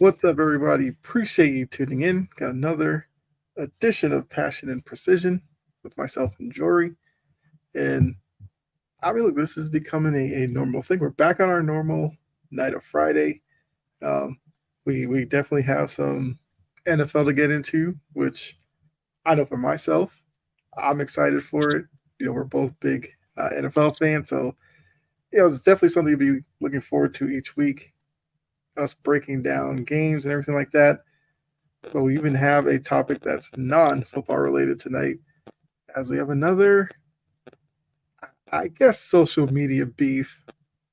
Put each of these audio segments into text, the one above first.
What's up, everybody? Appreciate you tuning in. Got another edition of Passion and Precision with myself and Jory. And I mean, look, this is becoming a normal thing. We're back on our normal night of Friday. Um, we definitely have some NFL to get into, which I know for myself, I'm excited for it. We're both big NFL fans, so it's definitely something to be looking forward to each week. Us breaking down games and everything like that. But we even have a topic that's non-football related tonight, as we have another, I guess, social media beef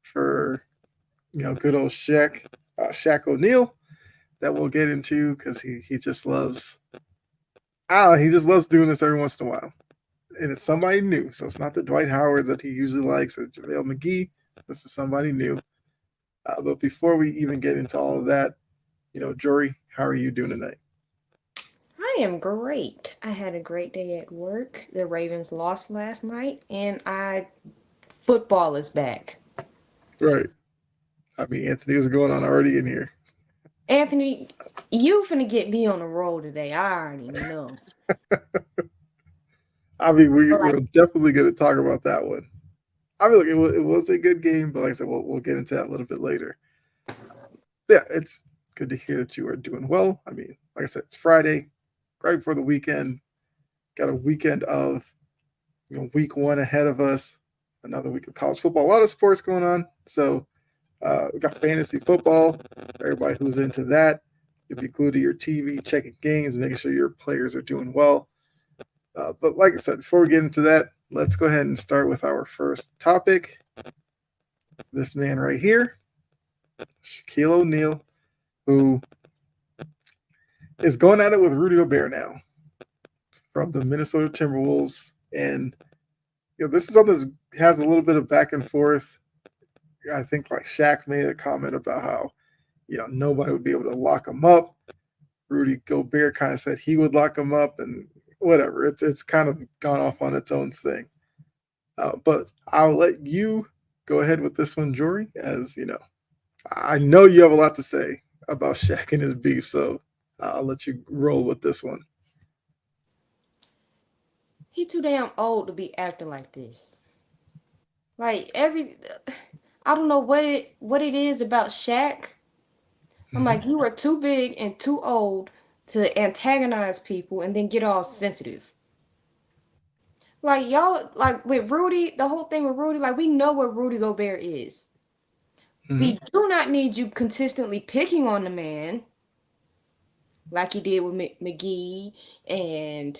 for good old Shaq O'Neal that we'll get into because he just loves, he just loves doing this every once in a while, and it's somebody new. So it's not the Dwight Howard that he usually likes or JaVale McGee. This is somebody new. But before we even get into all of that, Jory, how are you doing tonight? I am great. I had a great day at work. The Ravens lost last night, and I football is back. Right. I mean, Anthony was going on already in here. Anthony, you finna get me on the roll today. I already know. I mean, Like, we're definitely going to talk about that one. I mean, look, it was a good game, but like I said, we'll get into that a little bit later. Yeah, it's good to hear that you are doing well. I mean, like I said, it's Friday, right before the weekend. Got a weekend of week one ahead of us. Another week of college football. A lot of sports going on. So we got fantasy football. Everybody who's into that, you'll be glued to your TV, checking games, making sure your players are doing well. But like I said, before we get into that, let's go ahead and start with our first topic. This man right here, Shaquille O'Neal, who is going at it with Rudy Gobert now from the Minnesota Timberwolves. And this is something that has a little bit of back and forth. I think like Shaq made a comment about how, nobody would be able to lock him up. Rudy Gobert kind of said he would lock him up, and whatever. It's kind of gone off on its own thing. But I'll let you go ahead with this one, Jory, as I know you have a lot to say about Shaq and his beef, so I'll let you roll with this one. he too damn old to be acting like this. Like I don't know what it is about Shaq. I'm Mm-hmm. like, you are too big and too old to antagonize people and then get all sensitive. Like y'all, like with Rudy, the whole thing with Rudy, like we know what Rudy Gobert is. Mm-hmm. We do not need you consistently picking on the man like you did with McGee and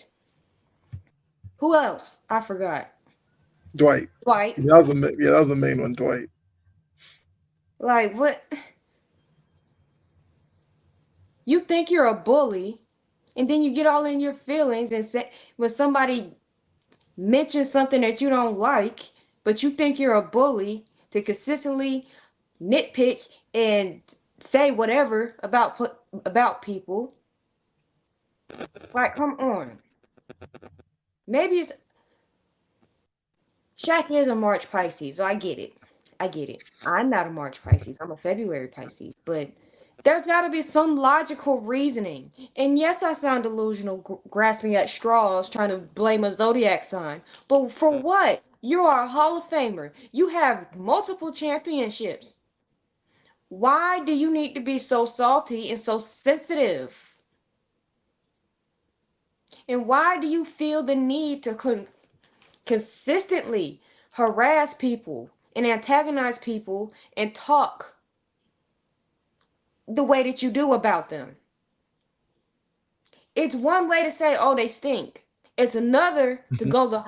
who else? I forgot. Dwight. Dwight. That was the main one, Dwight. Like what? You think you're a bully, and then you get all in your feelings and say when somebody mentions something that you don't like, but you think you're a bully to consistently nitpick and say whatever about people. Like, come on. Maybe it's Shaq is a March Pisces, so I get it. I get it. I'm not a March Pisces. I'm a February Pisces, but there's got to be some logical reasoning. And yes, I sound delusional, grasping at straws, trying to blame a zodiac sign. But for what? You are a Hall of Famer. You have multiple championships. Why do you need to be so salty and so sensitive? And why do you feel the need to consistently harass people and antagonize people and talk the way that you do about them? It's one way to say, oh, they stink. It's another to Mm-hmm. go the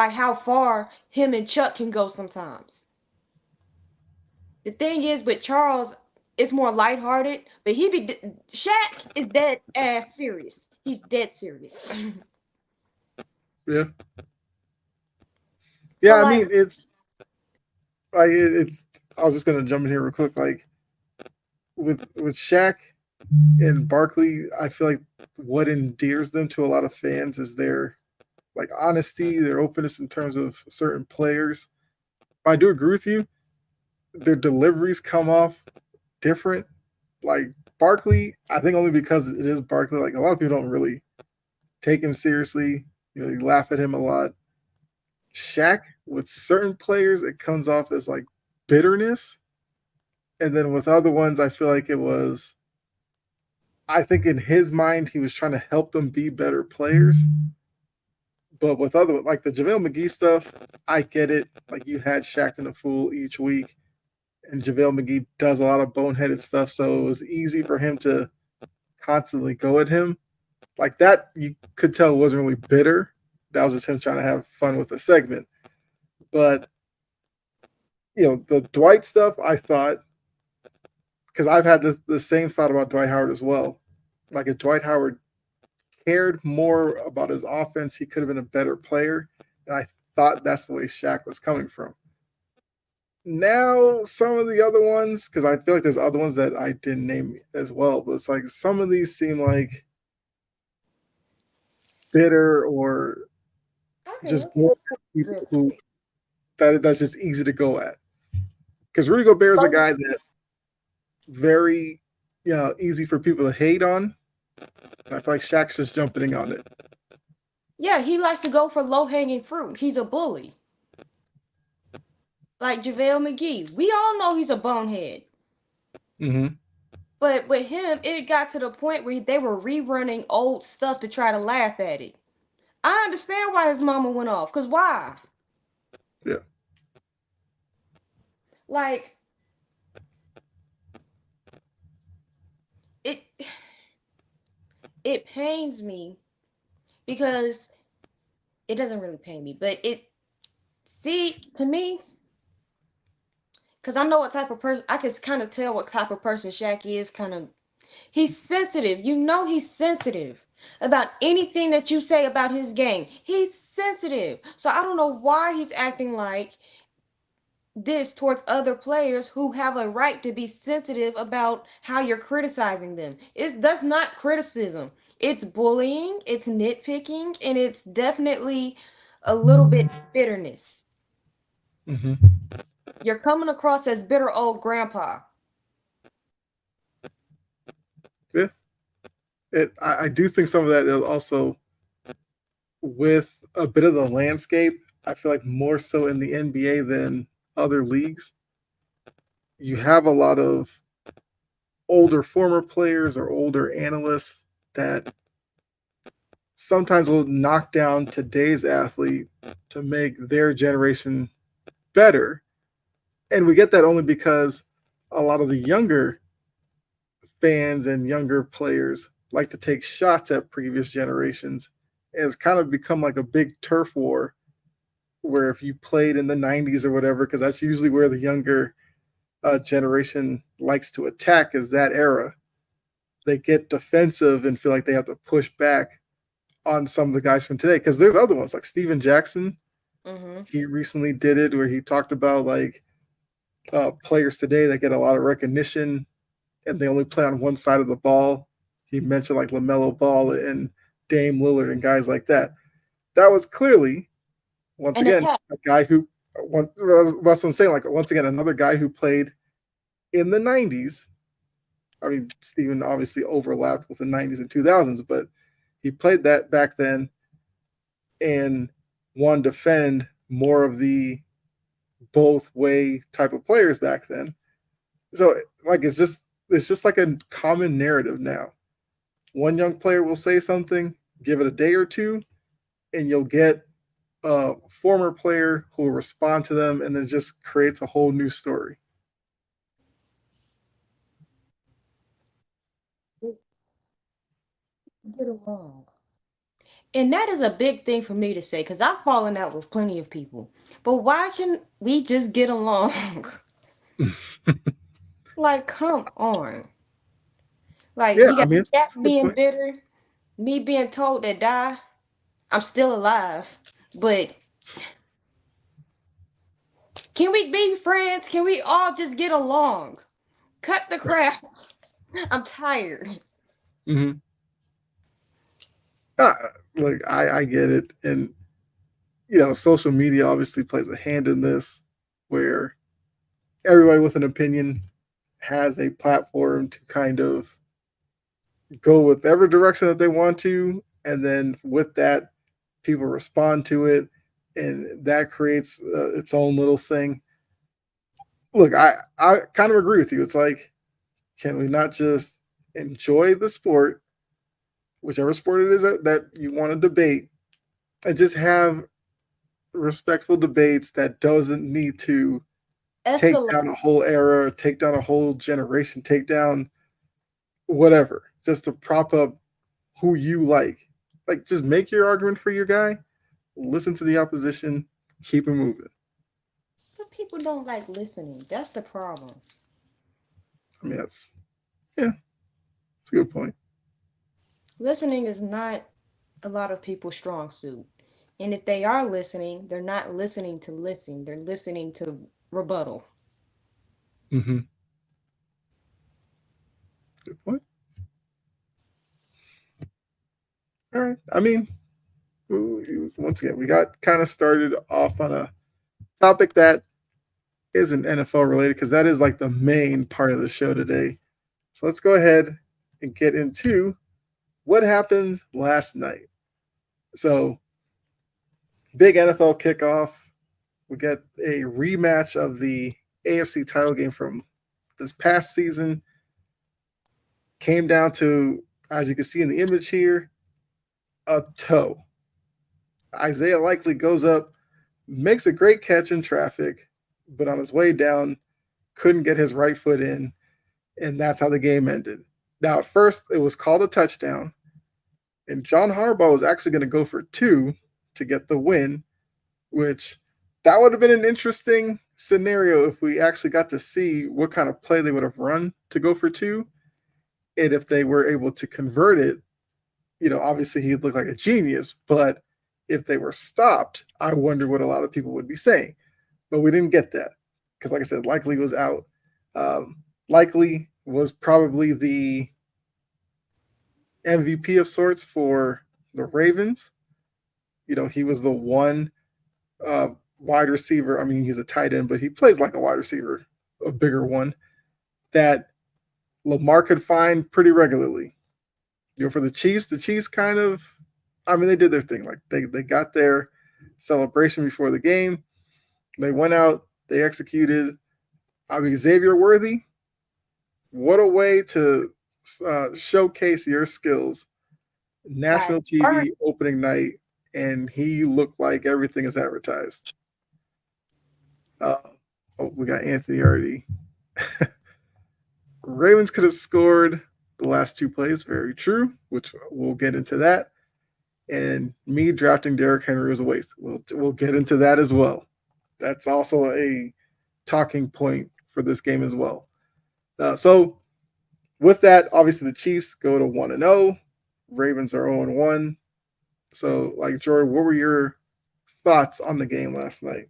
how far him and Chuck can go sometimes. The thing is with Charles, it's more lighthearted, but Shaq is dead ass serious. He's dead serious. Yeah. Yeah, So I like mean, it's like it's. I was just gonna jump in here real quick. Like with Shaq and Barkley, I feel like what endears them to a lot of fans is their like honesty, their openness in terms of certain players. I do agree with you. Their deliveries come off different. Like Barkley, I think only because it is Barkley. Like a lot of people don't really take him seriously. You laugh at him a lot. Shaq, with certain players, it comes off as like bitterness, and then with other ones, I feel like it was. I think in his mind, he was trying to help them be better players. But with other like the JaVale McGee stuff, I get it. Like you had Shaq and a fool each week, and JaVale McGee does a lot of boneheaded stuff, so it was easy for him to constantly go at him. Like that, you could tell wasn't really bitter. That was just him trying to have fun with the segment. But the Dwight stuff, I thought, because I've had the same thought about Dwight Howard as well. Like if Dwight Howard cared more about his offense, he could have been a better player. And I thought that's the way Shaq was coming from. Now, some of the other ones, because I feel like there's other ones that I didn't name as well, but it's like some of these seem like bitter or Okay, just okay. people Good. who that's just easy to go at. Because Rudy Gobert is a guy that very easy for people to hate on. And I feel like Shaq's just jumping on it. Yeah, he likes to go for low hanging fruit. He's a bully. Like JaVale McGee. We all know he's a bonehead. Mm-hmm. But with him, it got to the point where they were rerunning old stuff to try to laugh at it. I understand why his mama went off. Because why? Yeah. Like, it it pains me because it doesn't really pain me, but to me, because I know what type of person, I can kind of tell what type of person Shaq is. He's sensitive. You know, he's sensitive about anything that you say about his game. He's sensitive. So I don't know why he's acting like this towards other players who have a right to be sensitive about how you're criticizing them. That's not criticism. It's bullying, it's nitpicking, and it's definitely a little bit bitterness. Mm-hmm. You're coming across as bitter old grandpa. Yeah. I do think some of that is also with a bit of the landscape. I feel like more so in the NBA than other leagues. You have a lot of older former players or older analysts that sometimes will knock down today's athlete to make their generation better. And we get that only because a lot of the younger fans and younger players like to take shots at previous generations. And it's kind of become like a big turf war where if you played in the 90s or whatever, because that's usually where the younger generation likes to attack, is that era. They get defensive and feel like they have to push back on some of the guys from today. Because there's other ones like Steven Jackson. Mm-hmm. He recently did it where he talked about like players today that get a lot of recognition and they only play on one side of the ball. He mentioned like LaMelo Ball and Dame Lillard and guys like that. That was clearly, once An again, attack. a guy who, that's what I'm saying, like once again, another guy who played in the 90s. I mean, Steven obviously overlapped with the 90s and 2000s, but he played that back then and wanted to defend more of the both way type of players back then. So like it's just like a common narrative now. One young player will say something, give it a day or two, and you'll get a former player who will respond to them, and then just creates a whole new story. Get along. And that is a big thing for me to say because I've fallen out with plenty of people. But why can we just get along? Like, come on. Like, Yeah, we I got mean Jack it's a good being point. bitter, me being told to die. I'm still alive. But can we be friends? Can we all just get along? Cut the crap. I'm tired. Mm-hmm. Uh, look, I get it, and social media obviously plays a hand in this, where everybody with an opinion has a platform to kind of go with every direction that they want to, and then with that, people respond to it, and that creates its own little thing. Look, I kind of agree with you. It's like, can we not just enjoy the sport, whichever sport it is that you want to debate, and just have respectful debates that doesn't need to take Escalate. down a whole era, take down a whole generation, take down whatever, just to prop up who you like. Like, just make your argument for your guy, listen to the opposition, keep it moving. But people don't like listening. That's the problem. I mean, yeah, it's a good point. Listening is not a lot of people's strong suit. And if they are listening, they're not listening to listen. They're listening to rebuttal. Mm-hmm. Good point. All right. I mean, once again, we got kind of started off on a topic that isn't NFL related because that is like the main part of the show today. So let's go ahead and get into what happened last night. So, big NFL kickoff. We get a rematch of the AFC title game from this past season. Came down to, as you can see in the image here, a toe. Isaiah Likely goes up, makes a great catch in traffic, but on his way down, couldn't get his right foot in, and that's how the game ended. Now, at first, it was called a touchdown, and John Harbaugh was actually going to go for two to get the win, which that would have been an interesting scenario if we actually got to see what kind of play they would have run to go for two. And if they were able to convert it, obviously he'd look like a genius. But if they were stopped, I wonder what a lot of people would be saying. But we didn't get that because, like I said, Likely was out. Likely was probably the MVP of sorts for the Ravens. He was the one wide receiver. I mean, he's a tight end, but he plays like a wide receiver, a bigger one that Lamar could find pretty regularly. For the Chiefs kind of, I mean, they did their thing. Like they got their celebration before the game. They went out, they executed. I mean, Xavier Worthy, what a way to showcase your skills. Got National burnt. TV opening night, and he looked like everything is advertised. Uh, we got Anthony already. Ravens could have scored the last two plays, very true, which we'll get into that. And me drafting Derrick Henry was a waste. We'll get into that as well. That's also a talking point for this game as well. So with that, obviously the Chiefs go to 1-0. Ravens are 0-1. So, like, Jory, what were your thoughts on the game last night?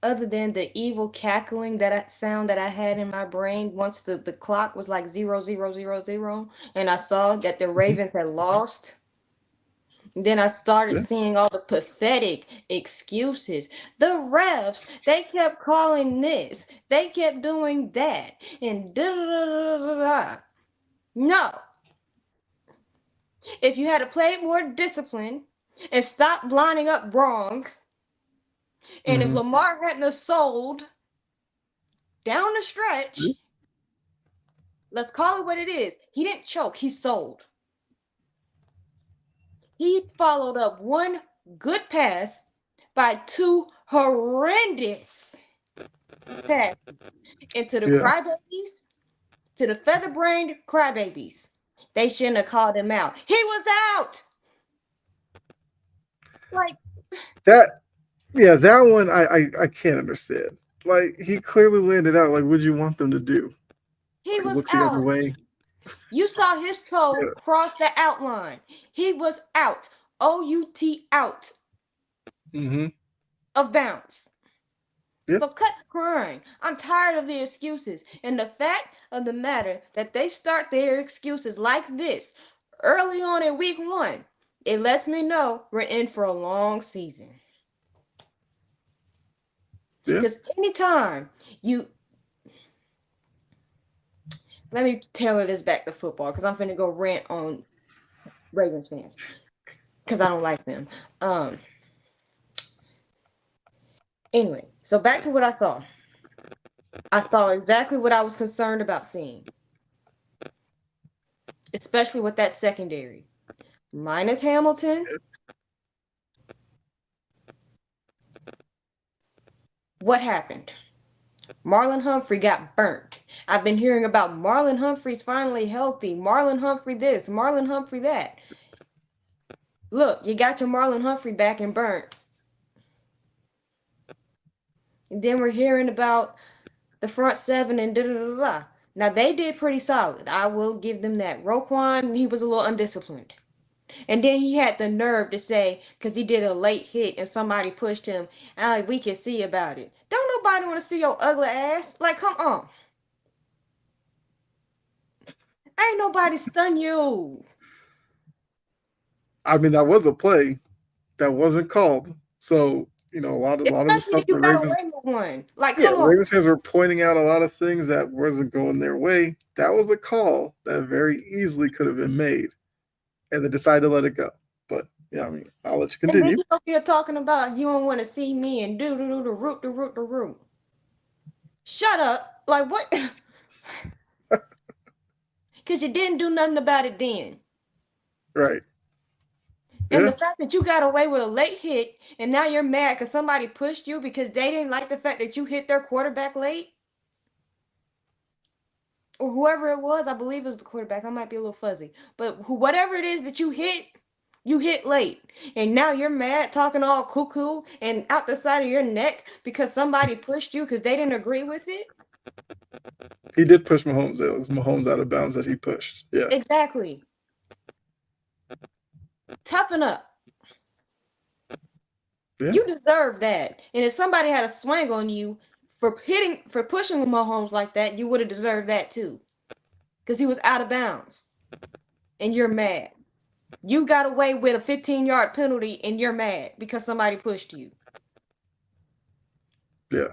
Other than the evil cackling sound that I had in my brain once the clock was like 0000, and I saw that the Mhm. Ravens had lost. Then I started Yeah. seeing all the pathetic excuses. The refs, they kept calling this, they kept doing that, and da da da da da da. No, if you had to play more discipline and stop lining up wrong, and if Mm-hmm. Lamar hadn't have sold down the stretch, let's call it what it is. He didn't choke, he sold. He followed up one good pass by two horrendous passes into the Yeah. crybabies, to the feather brained crybabies. They shouldn't have called him out. He was out. Like, That that one I can't understand. Like, he clearly landed out. Like, what you want them to do? he Like, was look the other out. way? You saw his toe Yeah. cross the outline. He was out. OUT out Mm-hmm. of bounds. Yep. So cut the crying. I'm tired of the excuses. And the fact of the matter that they start their excuses like this early on in week one, it lets me know we're in for a long season. Yeah. Because anytime you let me tailor this back to football because I'm finna go rant on Ravens fans because I don't like them. Um. Anyway, so back to what I saw. I saw exactly what I was concerned about seeing, especially with that secondary. Minus Hamilton, what happened? Marlon Humphrey got burnt. I've been hearing about Marlon Humphrey's finally healthy. Marlon Humphrey this, Marlon Humphrey that. Look, you got your Marlon Humphrey back and burnt. And then we're hearing about the front seven and da da da da. Now they did pretty solid. I will give them that. Roquan, he was a little undisciplined. And then he had the nerve to say, because he did a late hit and somebody pushed him, and like, we can see about it. Don't nobody want to see your ugly ass. Like, come on. Ain't nobody stun you. I mean, that was a play that wasn't called. So, a lot of the Especially stuff if the you got Ravens, away with one. Like, yeah, come on. Ravens fans were pointing out a lot of things that wasn't going their way. That was a call that very easily could have been made, and they decided to let it go. But yeah, I mean, I'll let you And then continue. you up here talking about you don't want to see me and do the root, the root, the root. Shut up. Like, what? Because you didn't do nothing about it then. Right. And the Yeah. fact that you got away with a late hit and now you're mad because somebody pushed you because they didn't like the fact that you hit their quarterback late, or whoever it was, I believe it was the quarterback. I might be a little fuzzy, but whatever it is that you hit late, and now you're mad, talking all cuckoo and out the side of your neck because somebody pushed you because they didn't agree with it. He did push Mahomes. It was Mahomes out of bounds that he pushed. Yeah. Exactly. Toughen up. Yeah. You deserve that. And if somebody had a swing on you for pushing Mahomes like that, you would have deserved that too, because he was out of bounds, and you're mad. You got away with a 15-yard penalty and you're mad because somebody pushed you. Yeah.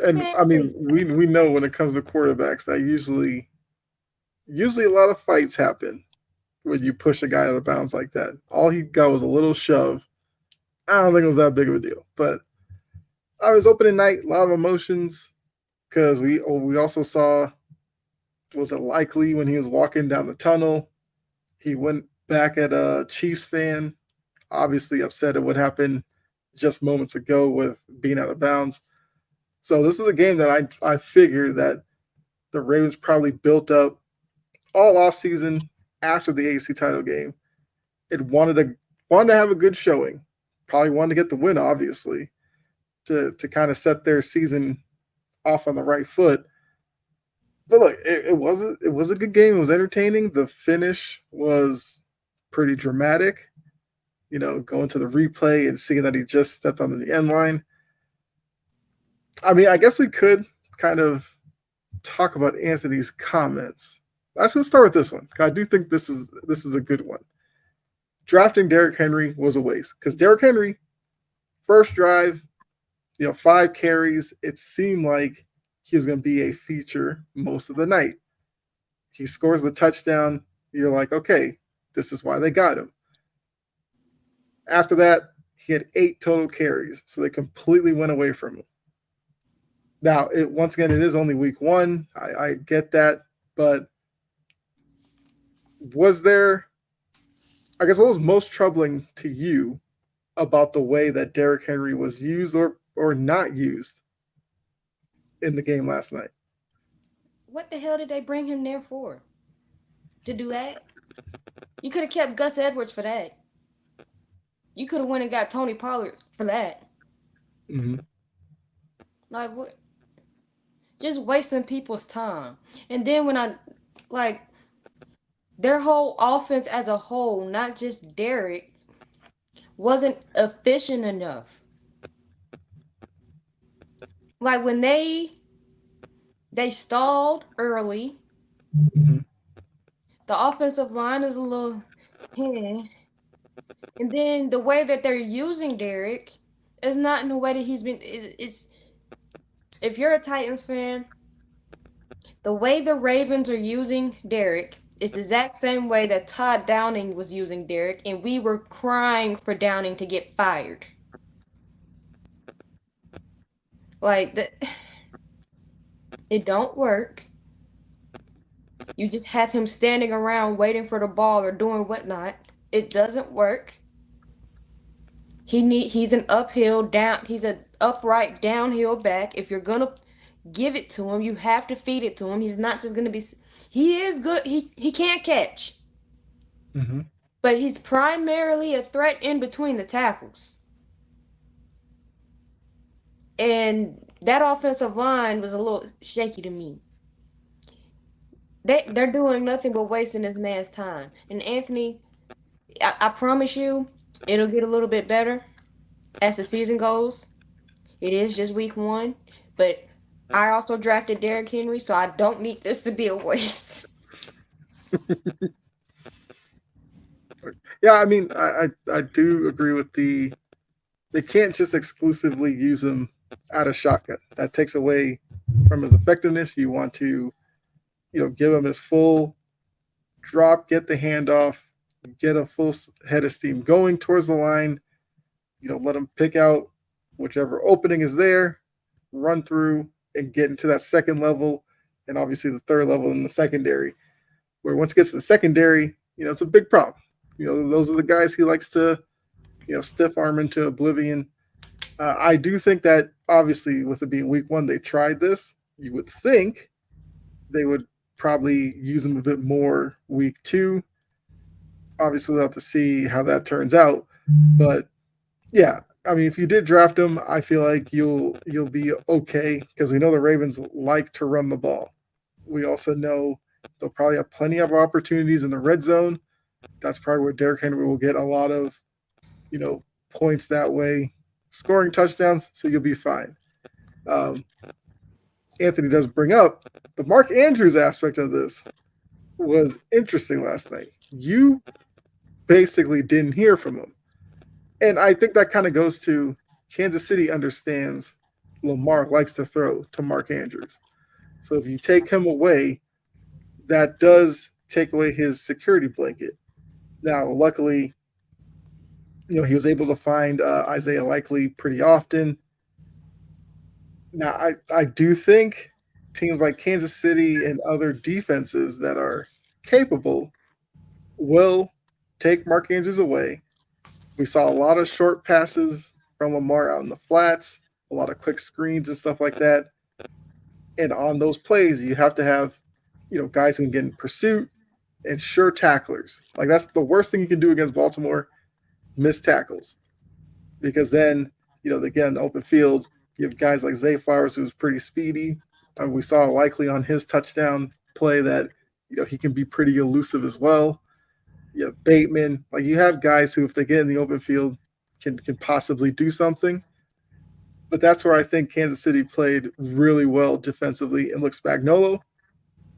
And Man, I mean, please. we know when it comes to quarterbacks that usually a lot of fights happen when you push a guy out of bounds like that. All he got was a little shove. I don't think it was that big of a deal. But I was opening night, a lot of emotions because we also saw, was it likely when he was walking down the tunnel, he went back at a Chiefs fan, obviously upset at what happened just moments ago with being out of bounds. So this is a game that I figured that the Ravens probably built up all off season after the AFC title game. It wanted to have a good showing. Probably wanted to get the win, obviously, to kind of set their season off on the right foot. But look, it was a good game. It was entertaining. The finish was pretty dramatic. Going to the replay and seeing that he just stepped on the end line. I mean, I guess we could kind of talk about Anthony's comments. Let's just start with this one. I do think this is a good one. Drafting Derrick Henry was a waste because Derrick Henry, first drive, 5 carries. It seemed like he was going to be a feature most of the night. He scores the touchdown. You're like, okay, this is why they got him. After that, he had 8 total carries, so they completely went away from him. Now, once again, it is only week one. I get that, but was there? I guess what was most troubling to you about the way that Derrick Henry was used or not used in the game last night? What the hell did they bring him there for? To do that? You could have kept Gus Edwards for that. You could have went and got Tony Pollard for that. Mm-hmm. Like, what? Just wasting people's time. And then when like, their whole offense as a whole, not just Derrick, wasn't efficient enough. Like, when they stalled early, Mm-hmm. the offensive line is a little, eh. And then the way that they're using Derrick is not in the way that he's been. Is if you're a Titans fan, The way the Ravens are using Derek is the exact same way that Todd Downing was using Derek, and we were crying for Downing to get fired. Like it don't work. You just have him standing around waiting for the ball or doing whatnot. It doesn't work. He's an uphill down he's an upright downhill back. If you're gonna give it to him, you have to feed it to him. He's not just gonna be. He is good. He can't catch, Mm-hmm. but he's primarily a threat in between the tackles. And that offensive line was a little shaky to me. They're doing nothing but wasting this man's time. And Anthony, I promise you, it'll get a little bit better as the season goes. It is just week one, but I also drafted Derrick Henry, so I don't need this to be a waste. Yeah, I mean, I do agree with they can't just exclusively use him out of shotgun. That takes away from his effectiveness. You want to, give him his full drop, get the handoff, get a full head of steam going towards the line. Let him pick out whichever opening is there, run through, and get into that second level, and obviously the third level in the secondary. Where once it gets to the secondary, it's a big problem. Those are the guys he likes to, stiff arm into oblivion. I do think that obviously with it being week one, they tried this. You would think they would probably use him a bit more week two. Obviously, we'll have to see how that turns out. But yeah, I mean, if you did draft him, I feel like you'll be okay because we know the Ravens like to run the ball. We also know they'll probably have plenty of opportunities in the red zone. That's probably where Derrick Henry will get a lot of, points that way, scoring touchdowns. So you'll be fine. Um, Anthony does bring up the Mark Andrews aspect of this was interesting last night. You basically didn't hear from him. And I think that kind of goes to Kansas City understands Lamar likes to throw to Mark Andrews. So if you take him away, that does take away his security blanket. Now, luckily, he was able to find Isaiah Likely pretty often. Now, I do think teams like Kansas City and other defenses that are capable will take Mark Andrews away. We saw a lot of short passes from Lamar out in the flats, a lot of quick screens and stuff like that. And on those plays, you have to have, guys who can get in pursuit and sure tacklers. Like that's the worst thing you can do against Baltimore, miss tackles. Because then, again, in the open field, you have guys like Zay Flowers, who's pretty speedy. We saw Likely on his touchdown play that, he can be pretty elusive as well. You have Bateman. Like you have guys who, if they get in the open field, can possibly do something. But that's where I think Kansas City played really well defensively. And look, Spagnuolo,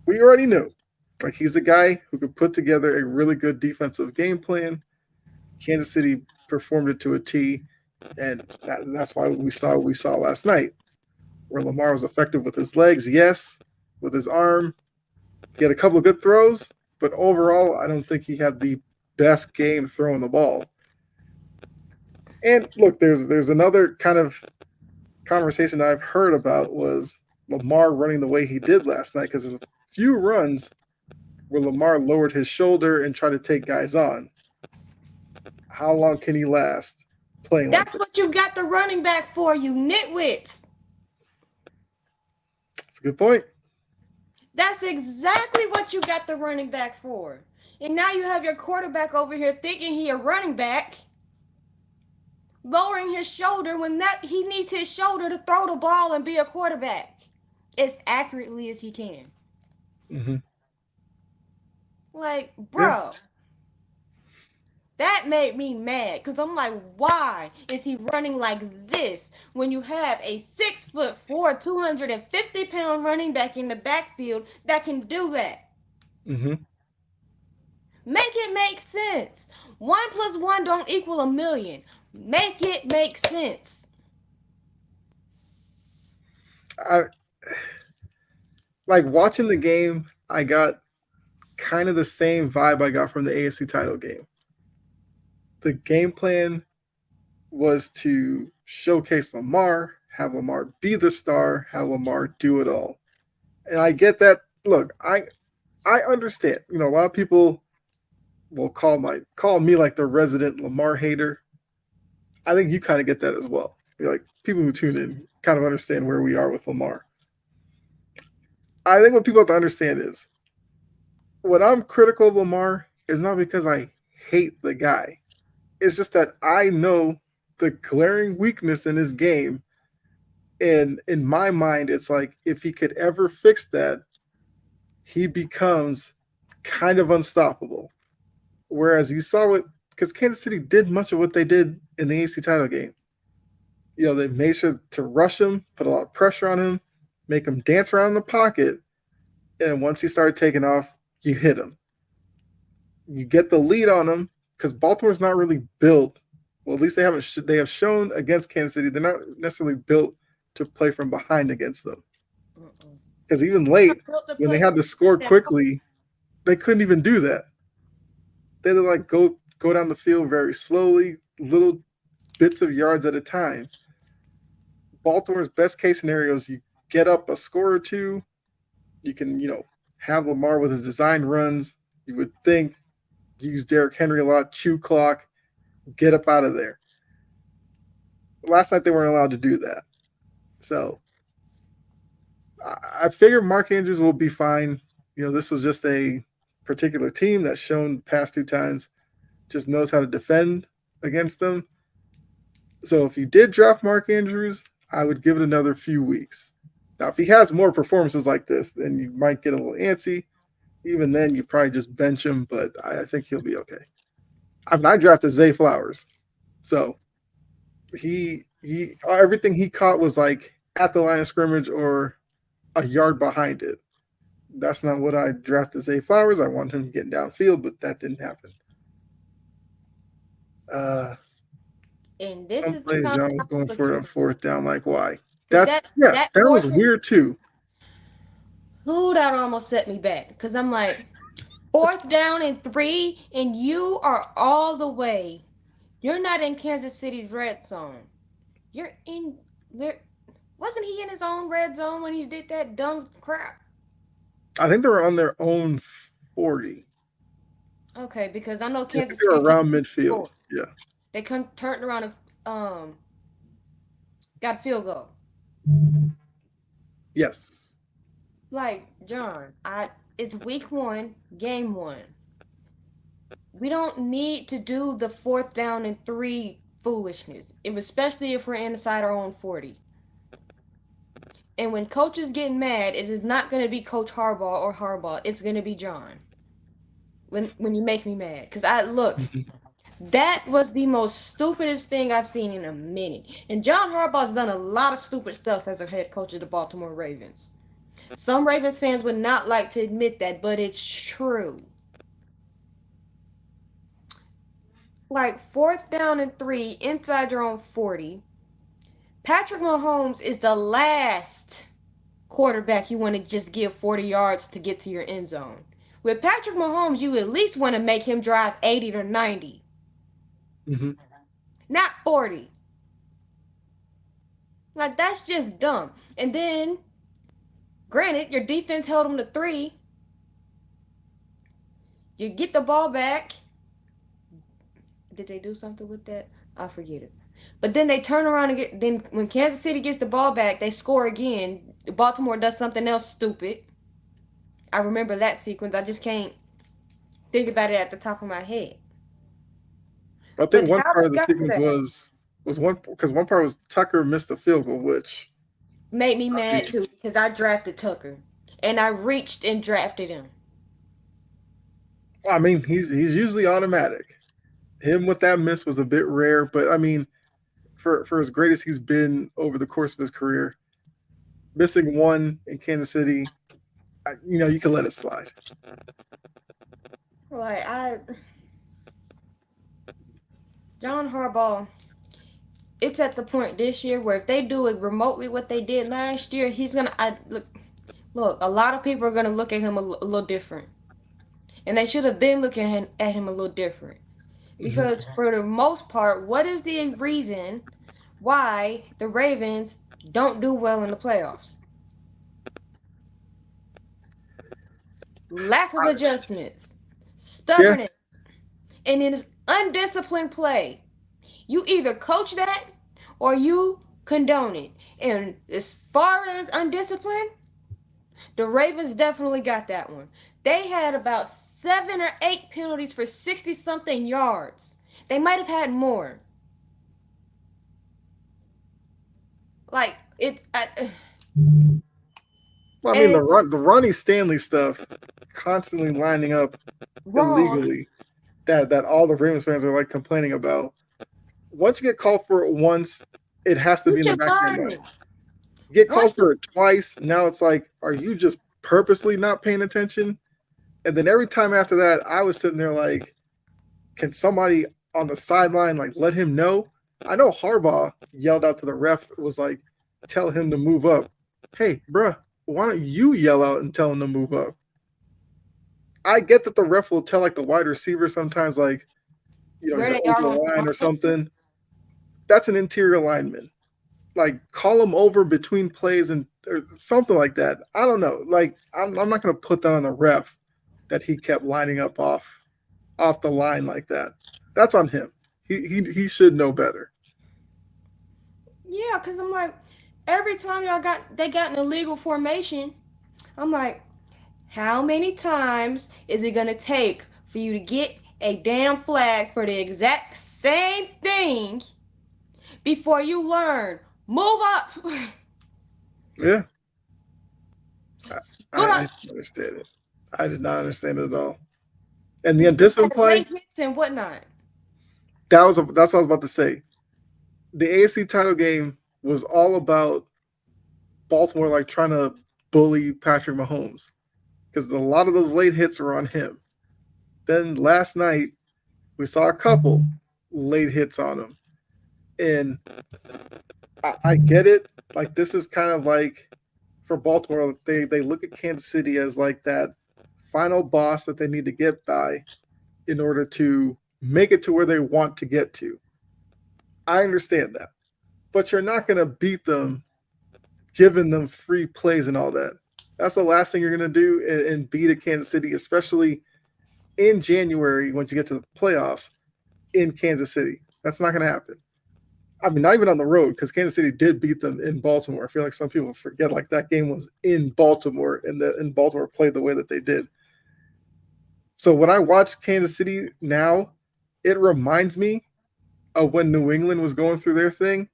we already knew. Like he's a guy who could put together a really good defensive game plan. Kansas City performed it to a T, and that's why we saw what we saw last night, where Lamar was effective with his legs, yes, with his arm. He had a couple of good throws, but overall, I don't think he had the best game throwing the ball. And look, there's another kind of conversation that I've heard about was Lamar running the way he did last night because there's a few runs where Lamar lowered his shoulder and tried to take guys on. How long can he last playing like that? That's what you got the running back for, you nitwits. That's a good point. That's exactly what you got the running back for. And now you have your quarterback over here thinking he a running back, lowering his shoulder when that he needs his shoulder to throw the ball and be a quarterback as accurately as he can. Mm-hmm. Like, bro, yeah. That made me mad because I'm like, why is he running like this when you have a 6'4", 250-pound running back in the backfield that can do that? Mm-hmm. Make it make sense. 1 + 1 don't equal 1,000,000. Make it make sense. like watching the game, I got kind of the same vibe I got from the AFC title game. The game plan was to showcase Lamar, have Lamar be the star, have Lamar do it all. And I get that. Look, I understand. You know, a lot of people will call me like the resident Lamar hater. I think you kind of get that as well. Like people who tune in kind of understand where we are with Lamar. I think what people have to understand is when I'm critical of Lamar is not because I hate the guy. It's just that I know the glaring weakness in his game. And in my mind, it's like if he could ever fix that, he becomes kind of unstoppable. Whereas you saw it because Kansas City did much of what they did in the AFC title game. You know, they made sure to rush him, put a lot of pressure on him, make him dance around in the pocket. And once he started taking off, you hit him. You get the lead on him because Baltimore's not really built. Well, at least they haven't. They have shown against Kansas City they're not necessarily built to play from behind against them. Mm-mm. Because even late, Built to when they play had to score down. quickly, they couldn't even do that. They had to like go down the field very slowly, little bits of yards at a time. Baltimore's best case scenario is you get up a score or two. You can have Lamar with his design runs. You would think use Derrick Henry a lot, chew clock, get up out of there. Last night they weren't allowed to do that. So I figure Mark Andrews will be fine. You know, this was just a particular team that's shown past two times just knows how to defend against them. So if you did draft Mark Andrews, I would give it another few weeks. Now, if he has more performances like this, then you might get a little antsy. Even then, you probably just bench him, but I think he'll be okay. I mean, I drafted Zay Flowers, so he everything he caught was like at the line of scrimmage or a yard behind it. That's not what I drafted Zay Flowers. I wanted him getting downfield, but that didn't happen. Uh, And this some is the plays concept John was I'm going for looking it on for. fourth down. Like why? Because that Yeah, that that was fourth and weird too. who that almost set me back. Because I'm like, fourth down and 3, and you are all the way. You're not in Kansas City's red zone. You're in there. Wasn't he in his own red zone when he did that dumb crap? I think they were on their own 40. Okay, because I know Yeah, I think Kansas they were City took around midfield. score. Yeah. They turned around and got a field goal. Yes. Like John, it's week 1, game 1. We don't need to do the fourth down and 3 foolishness, especially if we're inside our own 40. And when coaches get mad, it is not going to be Coach Harbaugh or Harbaugh. It's going to be John. When you make me mad, because I look, that was the most stupidest thing I've seen in a minute. And John Harbaugh's done a lot of stupid stuff as a head coach of the Baltimore Ravens. Some Ravens fans would not like to admit that, but it's true. Like fourth down and 3 inside your own 40. Patrick Mahomes is the last quarterback you want to just give 40 yards to get to your end zone. With Patrick Mahomes, you at least want to make him drive 80 to 90, Mm-hmm. not 40. Like, that's just dumb. And then, granted, your defense held him to 3. You get the ball back. Did they do something with that? I forget it. But then they turn around and then when Kansas City gets the ball back, they score again. Baltimore does something else stupid. I remember that sequence. I just can't think about it at the top of my head. I But think one how part they of the got to sequence that was one because one part was Tucker missed a field goal, which made me I mad mean, too because I drafted Tucker and I reached and drafted him. he's usually automatic. Him with that miss was a bit rare, but I mean, for as great as he's been over the course of his career, missing one in Kansas City, you can let it slide. Like John Harbaugh, it's at the point this year where if they do it remotely what they did last year, he's gonna. I look. Look, a lot of people are gonna look at him a little different, and they should have been looking at him a little different. Hmm. Because for the most part, what is the reason why the Ravens don't do well in the playoffs? Lack of adjustments, Yeah, stubbornness, and it is undisciplined play. You either coach that or you condone it. And as far as undisciplined, the Ravens definitely got that one. They had about 7 or 8 penalties for 60 something yards. They might have had more. Like it's well, I mean and the Ronnie Stanley stuff, constantly lining up wrong. illegally. That all the Ravens fans are like complaining about. Once you get called for it once, it has to You be in the should back of your mind. learn. Get Once called for it twice. Now it's like, are you just purposely not paying attention? And then every time after that, I was sitting there like, can somebody on the sideline like let him know? I know Harbaugh yelled out to the ref, was like, tell him to move up. Hey, bruh, why don't you yell out and tell him to move up? I get that the ref will tell like the wide receiver sometimes, like, where you're they over are the on the line or line. something. That's an interior lineman. Like, call him over between plays and or something like that. I don't know. Like, I'm not going to put that on the ref that he kept lining up off the line like that. That's on him. He should know better. Yeah, cause I'm like, every time they got an illegal formation, I'm like, how many times is it gonna take for you to get a damn flag for the exact same thing before you learn? Move up, Yeah, I, scoot I up. didn't understand it. I did not understand it at all. And the You had undisciplined the late play, hits and whatnot. that's what I was about to say. The AFC title game was all about Baltimore like trying to bully Patrick Mahomes because a lot of those late hits were on him. Then last night we saw a couple late hits on him, and I get it. Like, this is kind of like for Baltimore, they look at Kansas City as like that final boss that they need to get by in order to make it to where they want to get to. I understand that, but you're not going to beat them giving them free plays and all that. That's the last thing you're going to do and beat a Kansas City, especially in January once you get to the playoffs in Kansas City. That's not going to happen. I mean, not even on the road because Kansas City did beat them in Baltimore. I feel like some people forget like that game was in Baltimore and Baltimore played the way that they did. So when I watch Kansas City now, it reminds me of when New England was going through their thing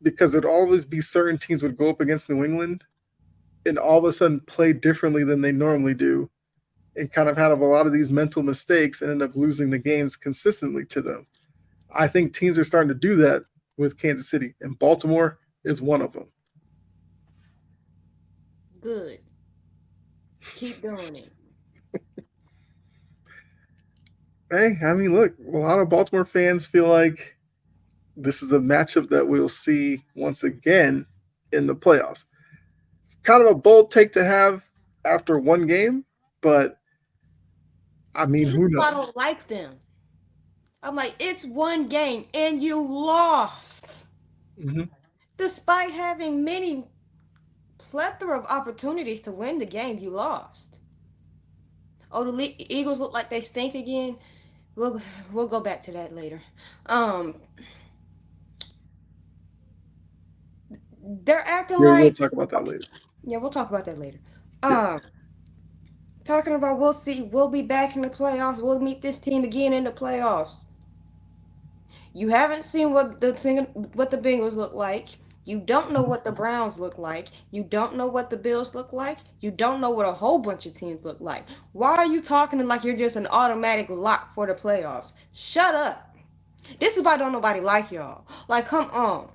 because there'd always be certain teams would go up against New England and all of a sudden play differently than they normally do and kind of have a lot of these mental mistakes and end up losing the games consistently to them. I think teams are starting to do that with Kansas City, and Baltimore is one of them. Good. Keep doing it. Hey, I mean, look, a lot of Baltimore fans feel like this is a matchup that we'll see once again in the playoffs. It's kind of a bold take to have after one game, but I See, mean, this who is why I knows? don't like them. I'm like, it's one game and you lost. Mm-hmm. Despite having many plethora of opportunities to win the game, you lost. Oh, the Eagles look like they stink again. We'll we'll go back to that later. Um, they're acting Yeah, we'll like talk about that later. yeah. We'll talk about that later. Yeah, Um, talking about we'll see. We'll be back in the playoffs. We'll meet this team again in the playoffs. You haven't seen what the Bengals look like. You don't know what the Browns look like. You don't know what the Bills look like. You don't know what a whole bunch of teams look like. Why are you talking like you're just an automatic lock for the playoffs? Shut up. This is why don't nobody like y'all. Like, come on.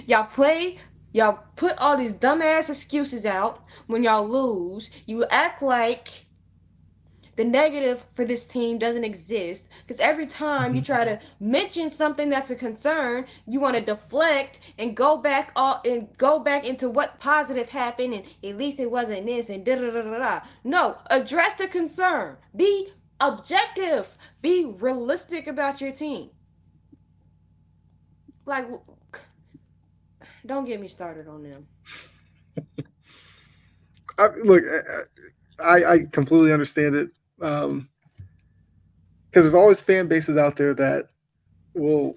Y'all put all these dumbass excuses out when y'all lose. You act like The negative for this team doesn't exist because every time you Mhm. try to mention something that's a concern, you want to deflect and go back into what positive happened and at least it wasn't this and da da da da da. No, address the concern. Be objective. Be realistic about your team. Like, don't get me started on them. Look, I completely understand it because there's always fan bases out there that will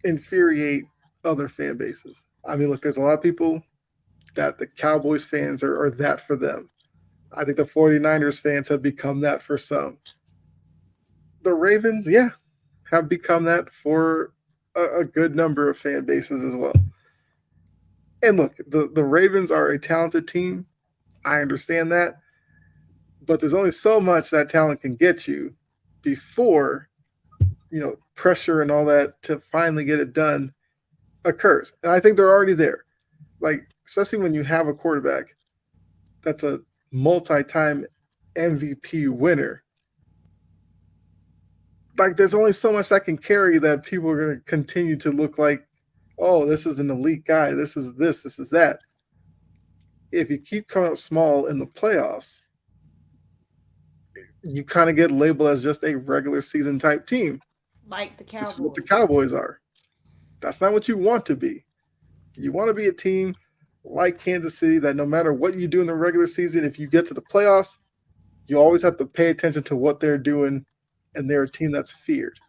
infuriate other fan bases. I mean, look, there's a lot of people that the Cowboys fans are that for them. I think the 49ers fans have become that for some. The Ravens, yeah, have become that for a good number of fan bases as well. And look, the Ravens are a talented team. I understand that. But there's only so much that talent can get you before, pressure and all that to finally get it done occurs. And I think they're already there. Like, especially when you have a quarterback that's a multi-time MVP winner. Like, there's only so much that can carry that people are going to continue to look like, oh, this is an elite guy. This is that. If you keep coming up small in the playoffs, you kind of get labeled as just a regular season type team, Like the which is what the Cowboys. Cowboys are. That's not what you want to be. You want to be a team like Kansas City that no matter what you do in the regular season, if you get to the playoffs, you always have to pay attention to what they're doing, and they're a team that's feared.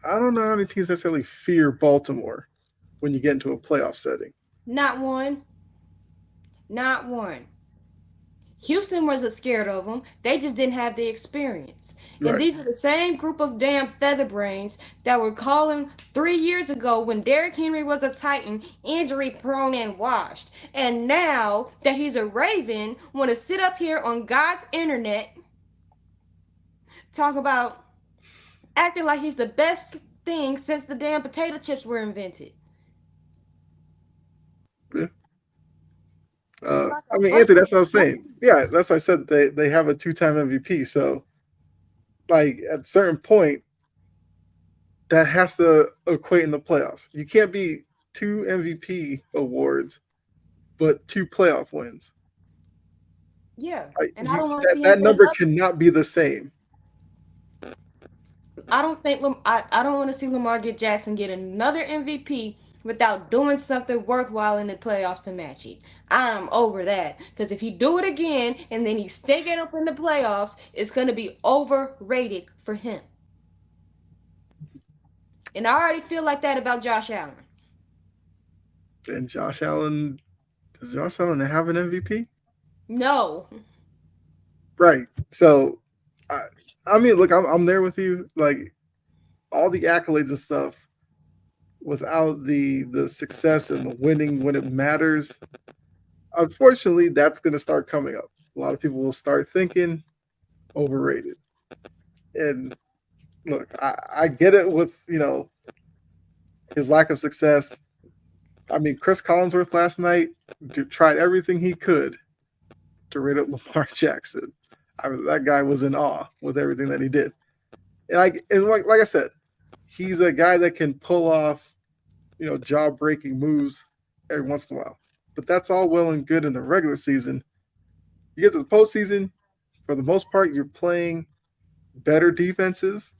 I don't know how many teams necessarily fear Baltimore when you get into a playoff setting. Not one. Not one. Houston wasn't scared of them. They just didn't have the experience. And Right. these are the same group of damn featherbrains that were calling 3 years ago when Derrick Henry was a Titan, injury prone and washed. And now that he's a Raven, want to sit up here on God's internet, talk about acting like he's the best thing since the damn potato chips were invented. Yeah. Like I a mean, bunch Anthony, of that's what I was saying. Yeah, that's what I said. They have a two-time MVP. So, like, at a certain point, that has to equate in the playoffs. You can't be two MVP awards, but two playoff wins. yeah. And I You don't want to that see him that get number another. cannot be the same. I don't think I don't want to see Lamar get Jackson get another MVP without doing something worthwhile in the playoffs to match it. I'm over that because if he do it again and then he's stinking up in the playoffs, it's gonna be overrated for him. And I already feel like that about Josh Allen. And Josh Allen, does Josh Allen have an MVP? No, Right. So, I, I mean, look, I'm there with you. Like all the accolades and stuff, without the success and the winning when it matters, unfortunately, that's going to start coming up. A lot of people will start thinking overrated. And look, I get it with his lack of success. I mean, Chris Collinsworth last night tried everything he could to rate up Lamar Jackson. I mean, that guy was in awe with everything that he did. And like I said, he's a guy that can pull off jaw breaking moves every once in a while. But that's all well and good in the regular season. You get to the postseason, for the most part, you're playing better defenses.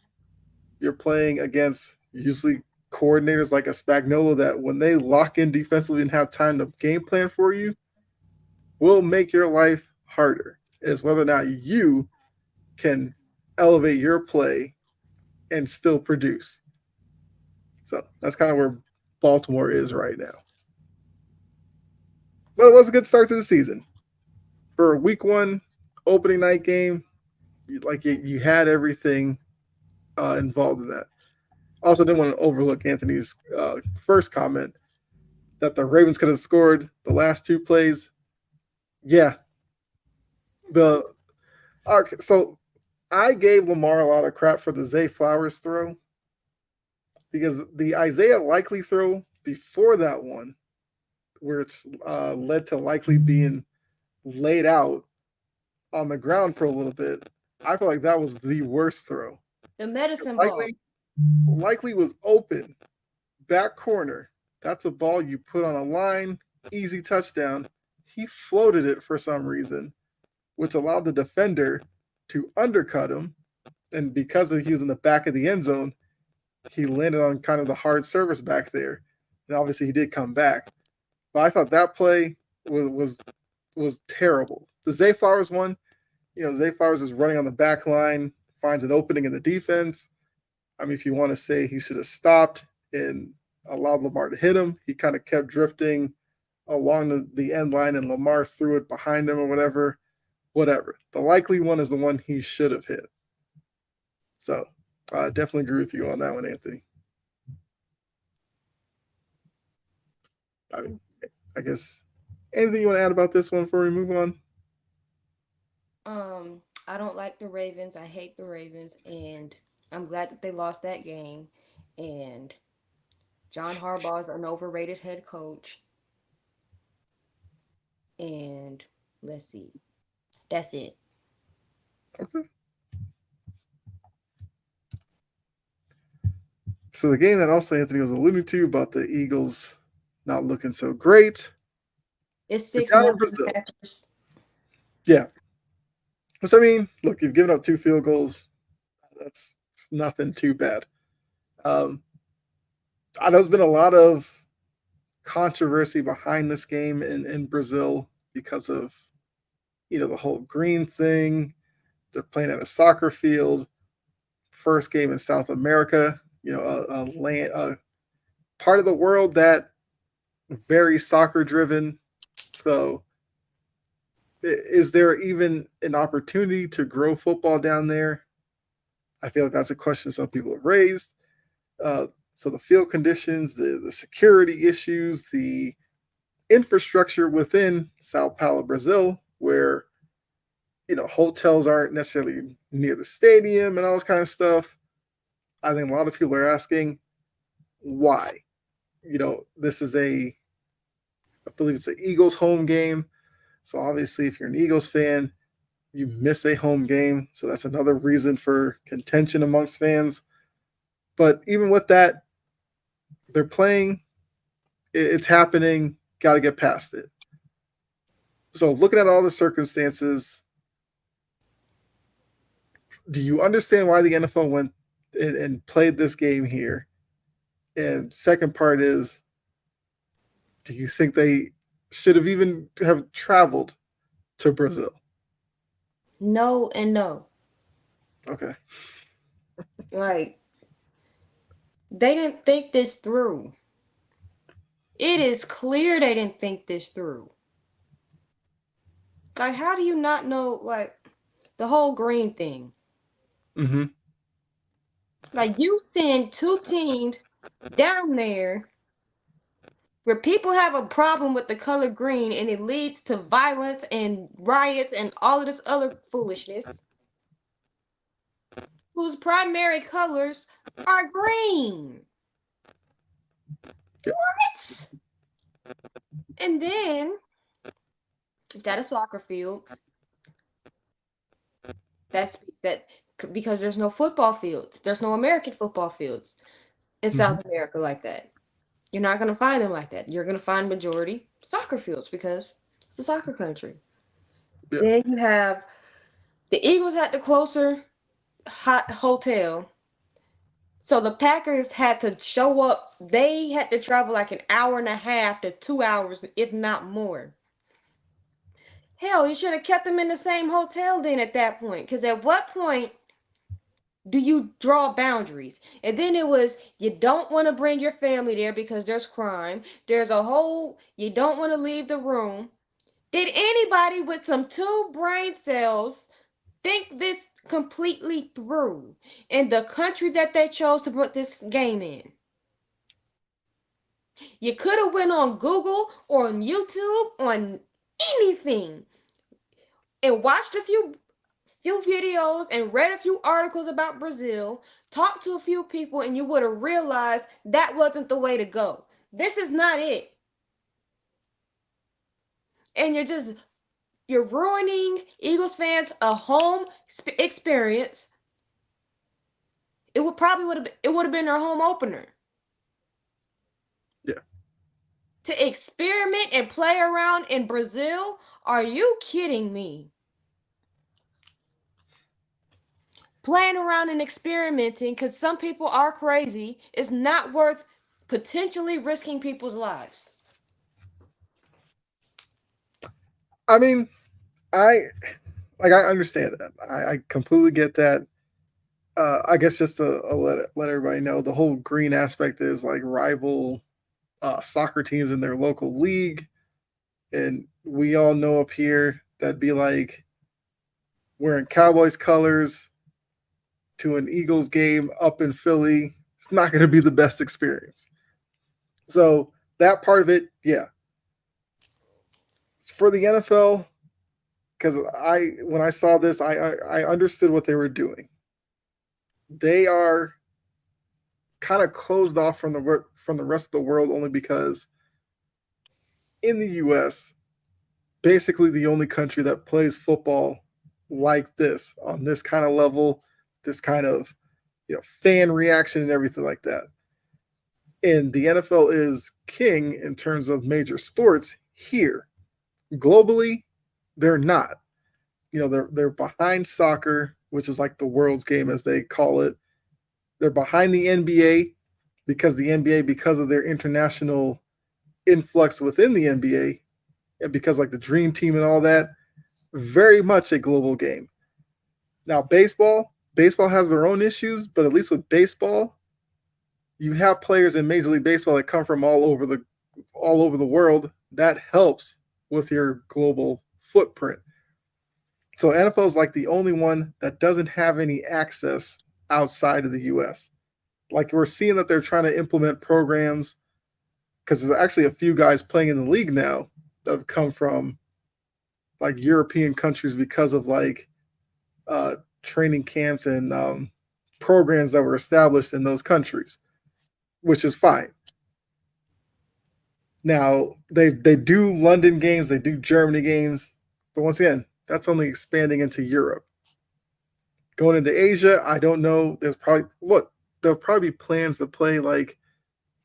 You're playing against usually coordinators like a Spagnuolo that when they lock in defensively and have time to game plan for you, will make your life harder. It's whether or not you can elevate your play and still produce. So that's kind of where Baltimore is right now. But it was a good start to the season. For a week one opening night game, you had everything involved in that. Also, didn't want to overlook Anthony's first comment that the Ravens could have scored the last two plays. Yeah, the okay, so I gave Lamar a lot of crap for the Zay Flowers throw because the Isaiah Likely throw before that one, where it's led to Likely being laid out on the ground for a little bit, I feel like that was the worst throw. The medicine ball. Likely was open, back corner. That's a ball you put on a line, easy touchdown. He floated it for some reason, which allowed the defender to undercut him. And because he was in the back of the end zone, he landed on kind of the hard surface back there. And obviously he did come back. But I thought that play was terrible. The Zay Flowers one, Zay Flowers is running on the back line, finds an opening in the defense. I mean, if you want to say he should have stopped and allowed Lamar to hit him, he kind of kept drifting along the end line and Lamar threw it behind him or whatever. Whatever. The likely one is the one he should have hit. So I definitely agree with you on that one, Anthony. I mean, I guess anything you want to add about this one before we move on? I don't like the Ravens. I hate the Ravens, and I'm glad that they lost that game. And John Harbaugh is an overrated head coach. And let's see. That's it. Okay. So the game that also Anthony was alluding to about the Eagles not looking so great. It's 6 months of Packers. Yeah. Which I mean, look, you've given up 2 field goals. That's nothing too bad. I know there's been a lot of controversy behind this game in Brazil because of the whole green thing. They're playing at a soccer field. First game in South America. A part of the world that very soccer driven. So is there even an opportunity to grow football down there? I feel like that's a question some people have raised. So the field conditions, the security issues, the infrastructure within Sao Paulo, Brazil, where hotels aren't necessarily near the stadium and all this kind of stuff. I think a lot of people are asking why. This is I believe it's the Eagles home game. So obviously, if you're an Eagles fan, you miss a home game. So that's another reason for contention amongst fans. But even with that, they're playing. It's happening. Got to get past it. So looking at all the circumstances, do you understand why the NFL went and played this game here? And second part is, do you think they should have even have traveled to Brazil? No and no. Okay. Like, they didn't think this through. It is clear they didn't think this through. Like, how do you not know, like, the whole green thing? Mm-hmm. Like, you send 2 teams down there where people have a problem with the color green and it leads to violence and riots and all of this other foolishness, whose primary colors are green. What? And then it's at a soccer field. That's that because there's no football fields. There's no American football fields in South America like that. You're not going to find them like that. You're going to find majority soccer fields because it's a soccer country. Yeah. Then you have the Eagles had the closer hot hotel. So the Packers had to show up. They had to travel like an hour and a half to 2 hours, if not more. Hell, you should have kept them in the same hotel then at that point. Because at what point do you draw boundaries? And then it was, you don't want to bring your family there because there's crime. There's a whole, you don't want to leave the room. Did anybody with some 2 brain cells think this completely through in the country that they chose to put this game in? You could have went on Google or on YouTube, on anything, and watched a few videos and read a few articles about Brazil, talked to a few people, and you would have realized that wasn't the way to go. This is not it. And you're just You're ruining Eagles fans a home experience. It would have been their home opener. Yeah. To experiment and play around in Brazil? Are you kidding me? Playing around and experimenting, because some people are crazy, is not worth potentially risking people's lives. I mean, I I understand that. I completely get that. I guess just to let everybody know, the whole green aspect is like rival soccer teams in their local league, and we all know up here that'd be like wearing Cowboys colors to an Eagles game up in Philly. It's not going to be the best experience. So that part of it, yeah. For the NFL, because when I saw this, I understood what they were doing. They are kind of closed off from the rest of the world only because in the U.S., basically the only country that plays football like this on this kind of level, this kind of fan reaction and everything like that. And the NFL is king in terms of major sports here. Globally, they're not. They're behind soccer, which is like the world's game as they call it. They're behind the NBA because the NBA, because of their international influx within the NBA, and because like the dream team and all that, very much a global game. Now, baseball has their own issues, but at least with baseball, you have players in Major League Baseball that come from all over the world. That helps with your global footprint. So NFL is like the only one that doesn't have any access outside of the US. Like we're seeing that they're trying to implement programs because there's actually a few guys playing in the league now that have come from like European countries because of like training camps and programs that were established in those countries, which is fine. Now they do London games, they do Germany games, but once again, that's only expanding into Europe. Going into Asia, I don't know. There'll probably be plans to play like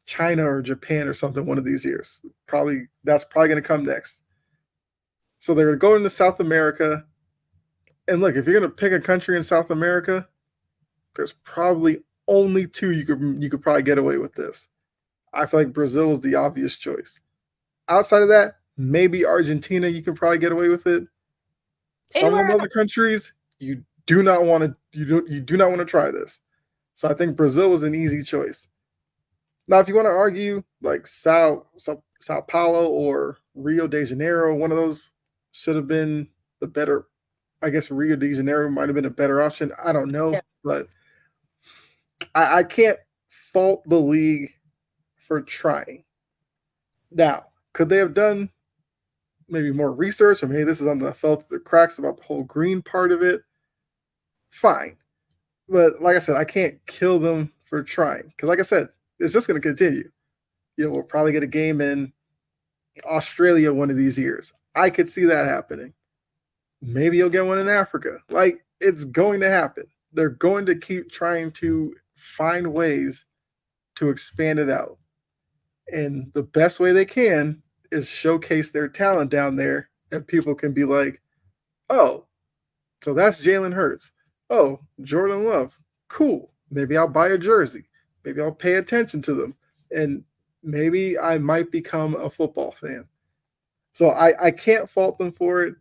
China or Japan or something one of these years. That's probably going to come next. So they're going to go into South America. And look, if you're going to pick a country in South America, there's probably only two you could probably get away with this. I feel like Brazil is the obvious choice. Outside of that, maybe Argentina, you can probably get away with it. Some of Anywhere them other countries, you do not want to try this. So I think Brazil was an easy choice. Now, if you want to argue like Sao Paulo or Rio de Janeiro, one of those should have been the better. I guess Rio de Janeiro might have been a better option. I don't know, yeah. but I can't fault the league for trying. Now, could they have done maybe more research? Or maybe this is on the felt the cracks about the whole green part of it. Fine. But like I said, I can't kill them for trying. Because like I said, it's just going to continue. We'll probably get a game in Australia one of these years. I could see that happening. Maybe you'll get one in Africa. Like, it's going to happen. They're going to keep trying to find ways to expand it out. And the best way they can is showcase their talent down there, and people can be like, oh, so that's Jalen Hurts. Oh, Jordan Love. Cool. Maybe I'll buy a jersey. Maybe I'll pay attention to them. And maybe I might become a football fan. So I can't fault them for it,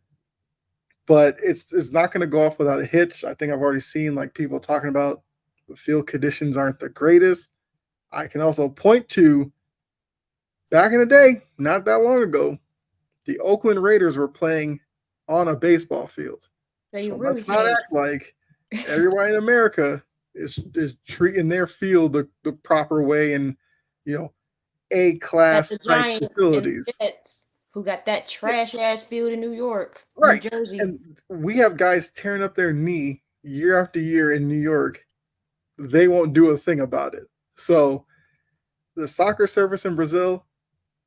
but it's not going to go off without a hitch. I think I've already seen like people talking about the field conditions aren't the greatest. I can also point to back in the day, not that long ago, the Oakland Raiders were playing on a baseball field. So you So really let's not can't. act like everybody in America is treating their field the proper way and A Got class the type Giants and the facilities. Jets who got that Yeah, trash ass field in New York, New right. Jersey. And we have guys tearing up their knee year after year in New York. They won't do a thing about it. So the soccer service in Brazil,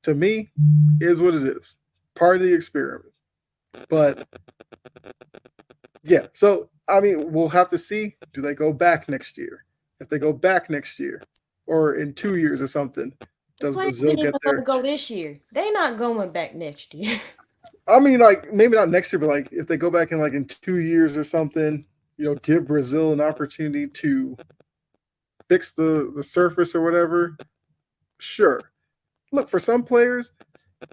to me, is what it is. Part of the experiment. But yeah, so I mean, we'll have to see. Do they go back next year? If they go back next year, or in 2 years or something, The does players Brazil ain't get even gonna there? go this year. They not going back next year. I mean, like maybe not next year, but like if they go back in like in 2 years or something, give Brazil an opportunity to fix the surface or whatever. Sure. Look, for some players,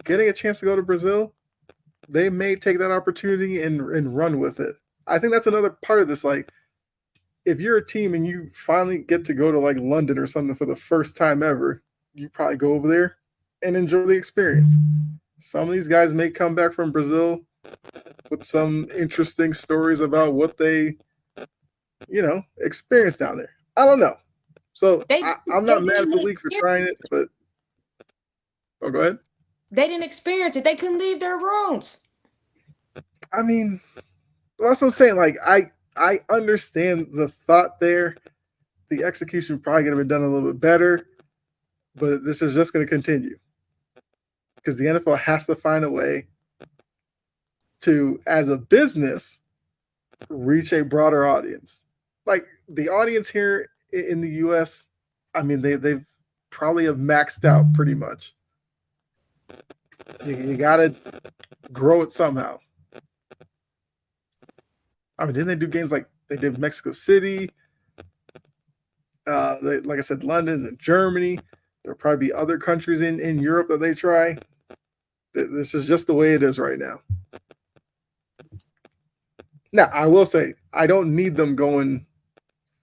getting a chance to go to Brazil, they may take that opportunity and run with it. I think that's another part of this. Like, if you're a team and you finally get to go to like London or something for the first time ever, you probably go over there and enjoy the experience. Some of these guys may come back from Brazil with some interesting stories about what they, experienced down there. I don't know. So They I'm they not mad at the didn't league for trying it, but go ahead. they didn't experience it. They couldn't leave their rooms. I mean, that's what I'm saying. Like, I understand the thought there. The execution probably could have been done a little bit better, but this is just going to continue because the NFL has to find a way to, as a business, reach a broader audience. Like the audience here in the U.S., I mean, they've probably have maxed out pretty much. You got to grow it somehow. I mean, didn't they do games like they did Mexico City? Like I said, London and Germany. There'll probably be other countries in Europe that they try. This is just the way it is right now. Now, I will say, I don't need them going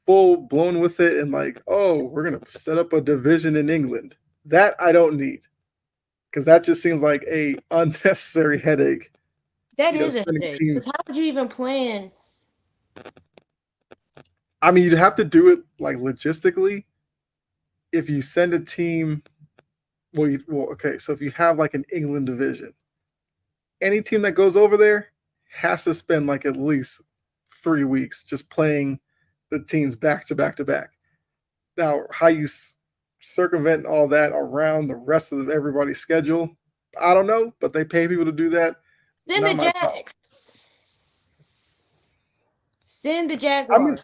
full blown with it and like, oh, we're going to set up a division in England. That I don't need because that just seems like a unnecessary headache. That is a Sending headache. Because teams. how would you even plan? I mean, you'd have to do it like logistically. If you send a team, okay. So if you have like an England division, any team that goes over there has to spend like at least 3 weeks just playing the teams back to back to back. Now, how you circumvent all that around the rest of everybody's schedule, I don't know, but they pay people to do that. Send the Not my problem. Jags. Send the I mean, Jaguars.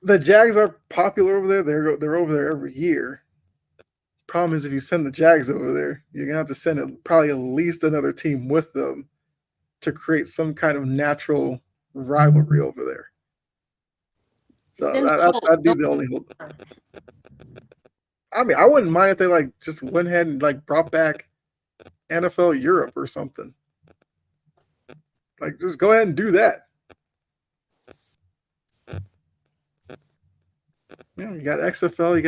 the Jags are popular over there. They're over there every year. Problem is, if you send the Jags over there, you're gonna have to send probably at least another team with them to create some kind of natural rivalry over there. So Send the Colts. that'd be the only hold. I mean, I wouldn't mind if they like just went ahead and like brought back NFL Europe or something. Like, just go ahead and do that. You got XFL, we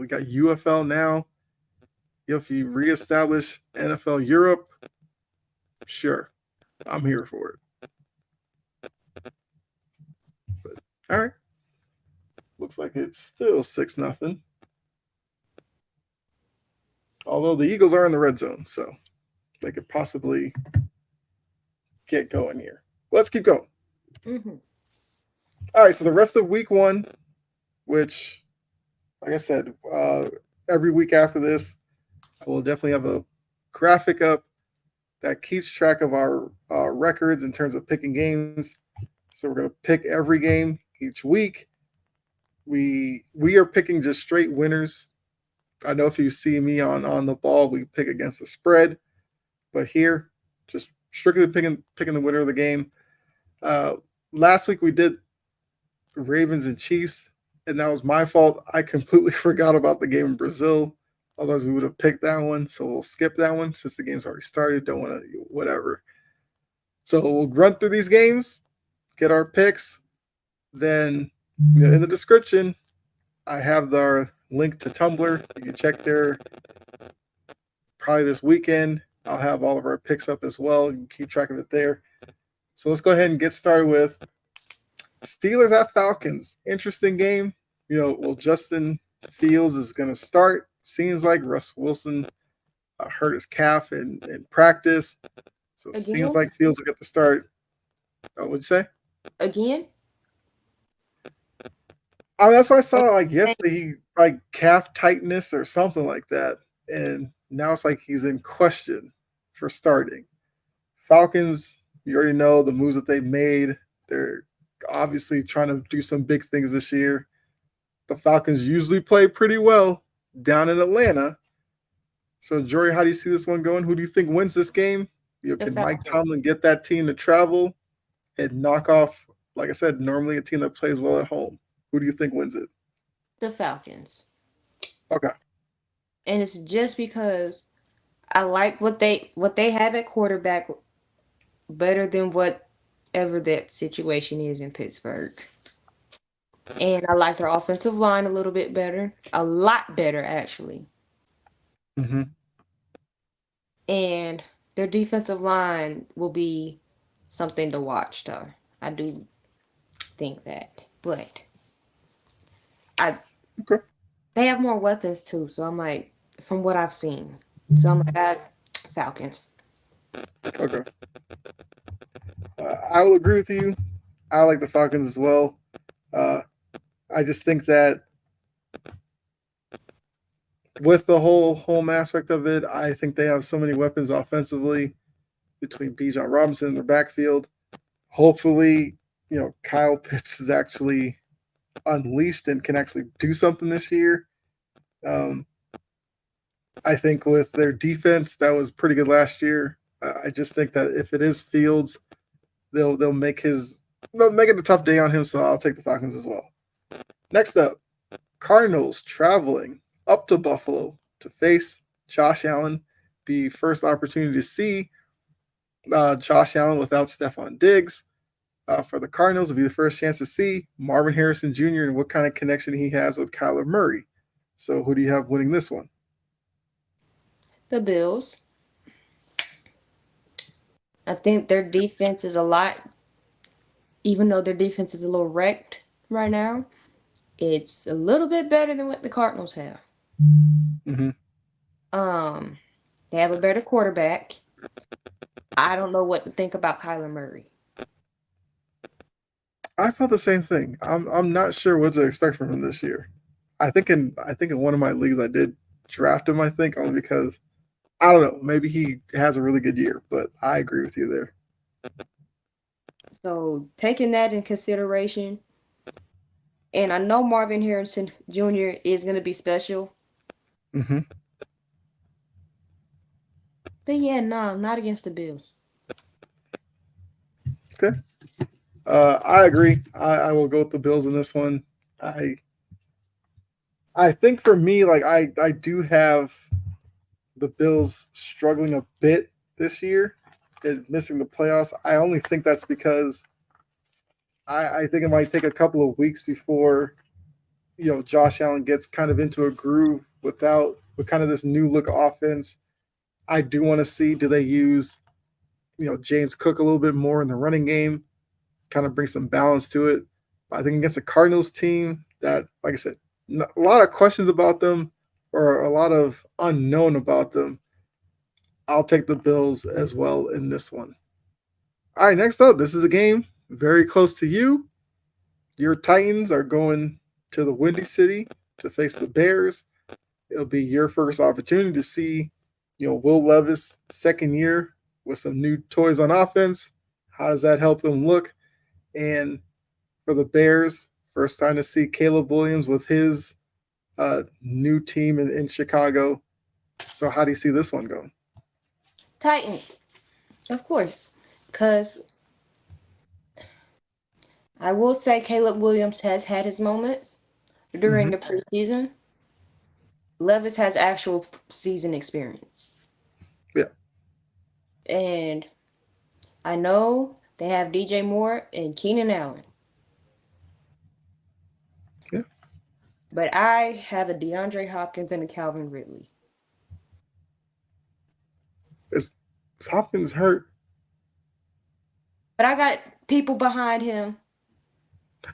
got UFL now. If you reestablish NFL Europe, sure, I'm here for it. But all right, looks like it's still 6-0. Although the Eagles are in the red zone, so they could possibly get going here. Let's keep going. Mm-hmm. All right, so the rest of week 1, which, like I said, every week after this, I will definitely have a graphic up that keeps track of our records in terms of picking games. So we're going to pick every game each week. We are picking just straight winners. I know if you see me on the ball, we pick against the spread, but here, just strictly picking the winner of the game. Last week we did Ravens and Chiefs, and that was my fault. I completely forgot about the game in Brazil. Otherwise, we would have picked that one. So we'll skip that one since the game's already started. Don't want to, whatever. So we'll run through these games, get our picks. Then in the description, I have the link to Tumblr. You can check there probably this weekend. I'll have all of our picks up as well. You can keep track of it there. So let's go ahead and get started with Steelers at Falcons. Interesting game. Justin Fields is going to start. Seems like Russ Wilson hurt his calf in practice. So it seems like Fields will get the start. What'd you say? Again? I mean, that's what I saw like yesterday. He like calf tightness or something like that. And now it's like he's in question for starting. Falcons You already know the moves that they made. They're obviously trying to do some big things this year. The Falcons usually play pretty well down in Atlanta. So, Jory, how do you see this one going? Who do you think wins this game? The Can Mike Falcons. Tomlin get that team to travel and knock off, like I said, normally a team that plays well at home? Who do you think wins it? The Falcons. Okay. And it's just because I like what they have at quarterback better than whatever that situation is in Pittsburgh. And I like their offensive line a little bit better. A lot better actually. Mm-hmm. And their defensive line will be something to watch though. I do think that. But I Okay. they have more weapons too, so I'm like from what I've seen. So I'm like Falcons. Okay. I will agree with you. I like the Falcons as well. Uh, I just think that with the whole home aspect of it, I think they have so many weapons offensively between Bijan Robinson in the backfield. Hopefully, Kyle Pitts is actually unleashed and can actually do something this year. Um, I think with their defense, that was pretty good last year. I just think that if it is Fields, they'll make it a tough day on him. So I'll take the Falcons as well. Next up, Cardinals traveling up to Buffalo to face Josh Allen. Be first opportunity to see Josh Allen without Stephon Diggs. For the Cardinals, it'll be the first chance to see Marvin Harrison Jr. and what kind of connection he has with Kyler Murray. So who do you have winning this one? The Bills. I think their defense is a lot, even though their defense is a little wrecked right now, it's a little bit better than what the Cardinals have. Mm-hmm. Um, they have a better quarterback. I don't know what to think about Kyler Murray. I felt the same thing. I'm not sure what to expect from him this year. I think in one of my leagues I did draft him. I think only because I don't know. Maybe he has a really good year, but I agree with you there. So taking that in consideration, and I know Marvin Harrison Jr. is going to be special, Mm-hmm. but yeah, no, not against the Bills. Okay. I agree. I will go with the Bills in this one. I I think for me, like I do have the Bills struggling a bit this year and missing the playoffs. I only think that's because I think it might take a couple of weeks before Josh Allen gets kind of into a groove with kind of this new look offense. I do want to see, do they use James Cook a little bit more in the running game, kind of bring some balance to it. I think against a Cardinals team that, like I said, a lot of questions about them or a lot of unknown about them. I'll take the Bills as well in this one. All right, next up, this is a game very close to you. Your Titans are going to the Windy City to face the Bears. It'll be your first opportunity to see, Will Levis' second year with some new toys on offense. How does that help him look? And for the Bears, first time to see Caleb Williams with his new team in Chicago. So how do you see this one going? Titans, of course, because I will say Caleb Williams has had his moments during Mm-hmm. the preseason. Levis has actual season experience. Yeah. And I know they have DJ Moore and Keenan Allen. Yeah. But I have a DeAndre Hopkins and a Calvin Ridley. Is, is Hopkins hurt? But I got people behind him.